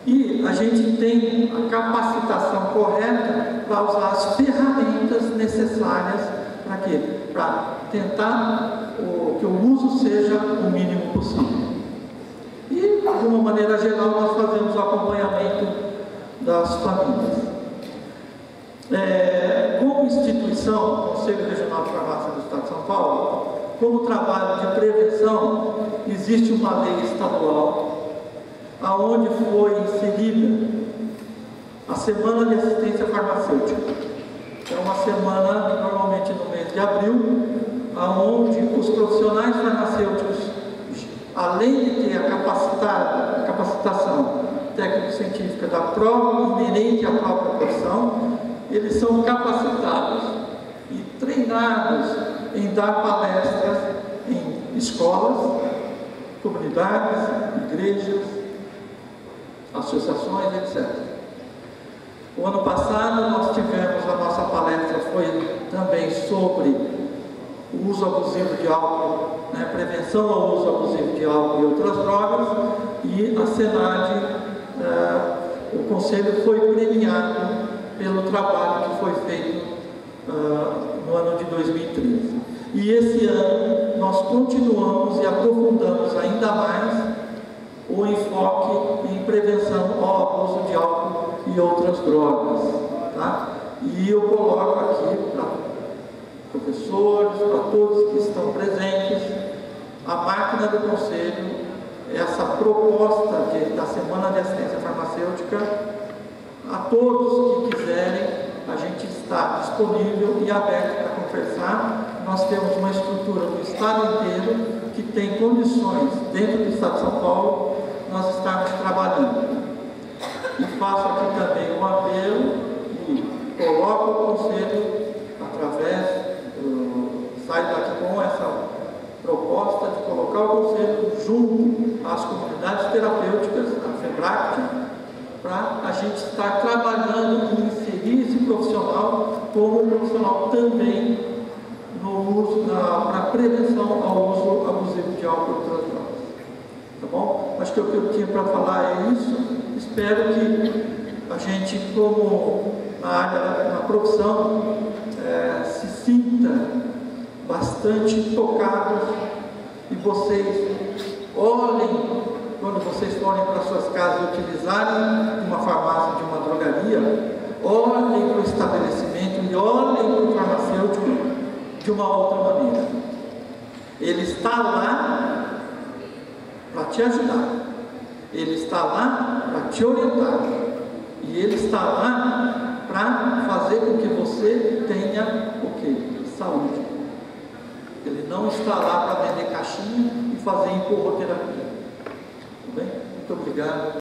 e a gente tem a capacitação correta para usar as ferramentas necessárias para quê? Para tentar que o uso seja o mínimo possível. E, de uma maneira geral, nós fazemos o acompanhamento das famílias. Como instituição, o Conselho Regional de Farmácia do Estado de São Paulo, como trabalho de prevenção, existe uma lei estadual aonde foi inserida a Semana de Assistência Farmacêutica. É uma semana, normalmente no mês de abril, onde os profissionais farmacêuticos, além de ter a capacitação técnico-científica da própria, inerente à própria profissão, eles são capacitados e treinados em dar palestras em escolas, comunidades, igrejas, associações, etc. O ano passado nós tivemos, a nossa palestra foi também sobre o uso abusivo de álcool, né, prevenção ao uso abusivo de álcool e outras drogas, e a SENAD, o Conselho foi premiado pelo trabalho que foi feito no ano de 2013. E esse ano nós continuamos e aprofundamos ainda mais o enfoque em prevenção ao abuso de álcool e outras drogas. Tá? E eu coloco aqui para professores, para todos que estão presentes, a máquina do Conselho, essa proposta da Semana de Assistência Farmacêutica, a todos que quiserem, a gente está disponível e aberto para conversar. Nós temos uma estrutura no estado inteiro que tem condições, dentro do estado de São Paulo, nós estarmos trabalhando. E faço aqui também um apelo e coloco o Conselho através saio daqui com essa proposta de colocar o Conselho junto às comunidades terapêuticas, a FEBRACT, para a gente estar trabalhando em inserir esse profissional como um profissional também no uso, para prevenção ao uso abusivo de álcool e outras drogas. Tá bom? Acho que o que eu tinha para falar é isso. Espero que a gente, como na área, na profissão, se sinta bastante tocados, e vocês olhem, quando vocês forem para suas casas utilizarem uma farmácia, de uma drogaria, olhem para o estabelecimento e olhem para o farmacêutico de uma outra maneira. Ele está lá para te ajudar, ele está lá para te orientar, e ele está lá para fazer com que você tenha o quê? Saúde. Ele não está lá para vender caixinha e fazer empurroterapia. Tudo bem? Muito obrigado.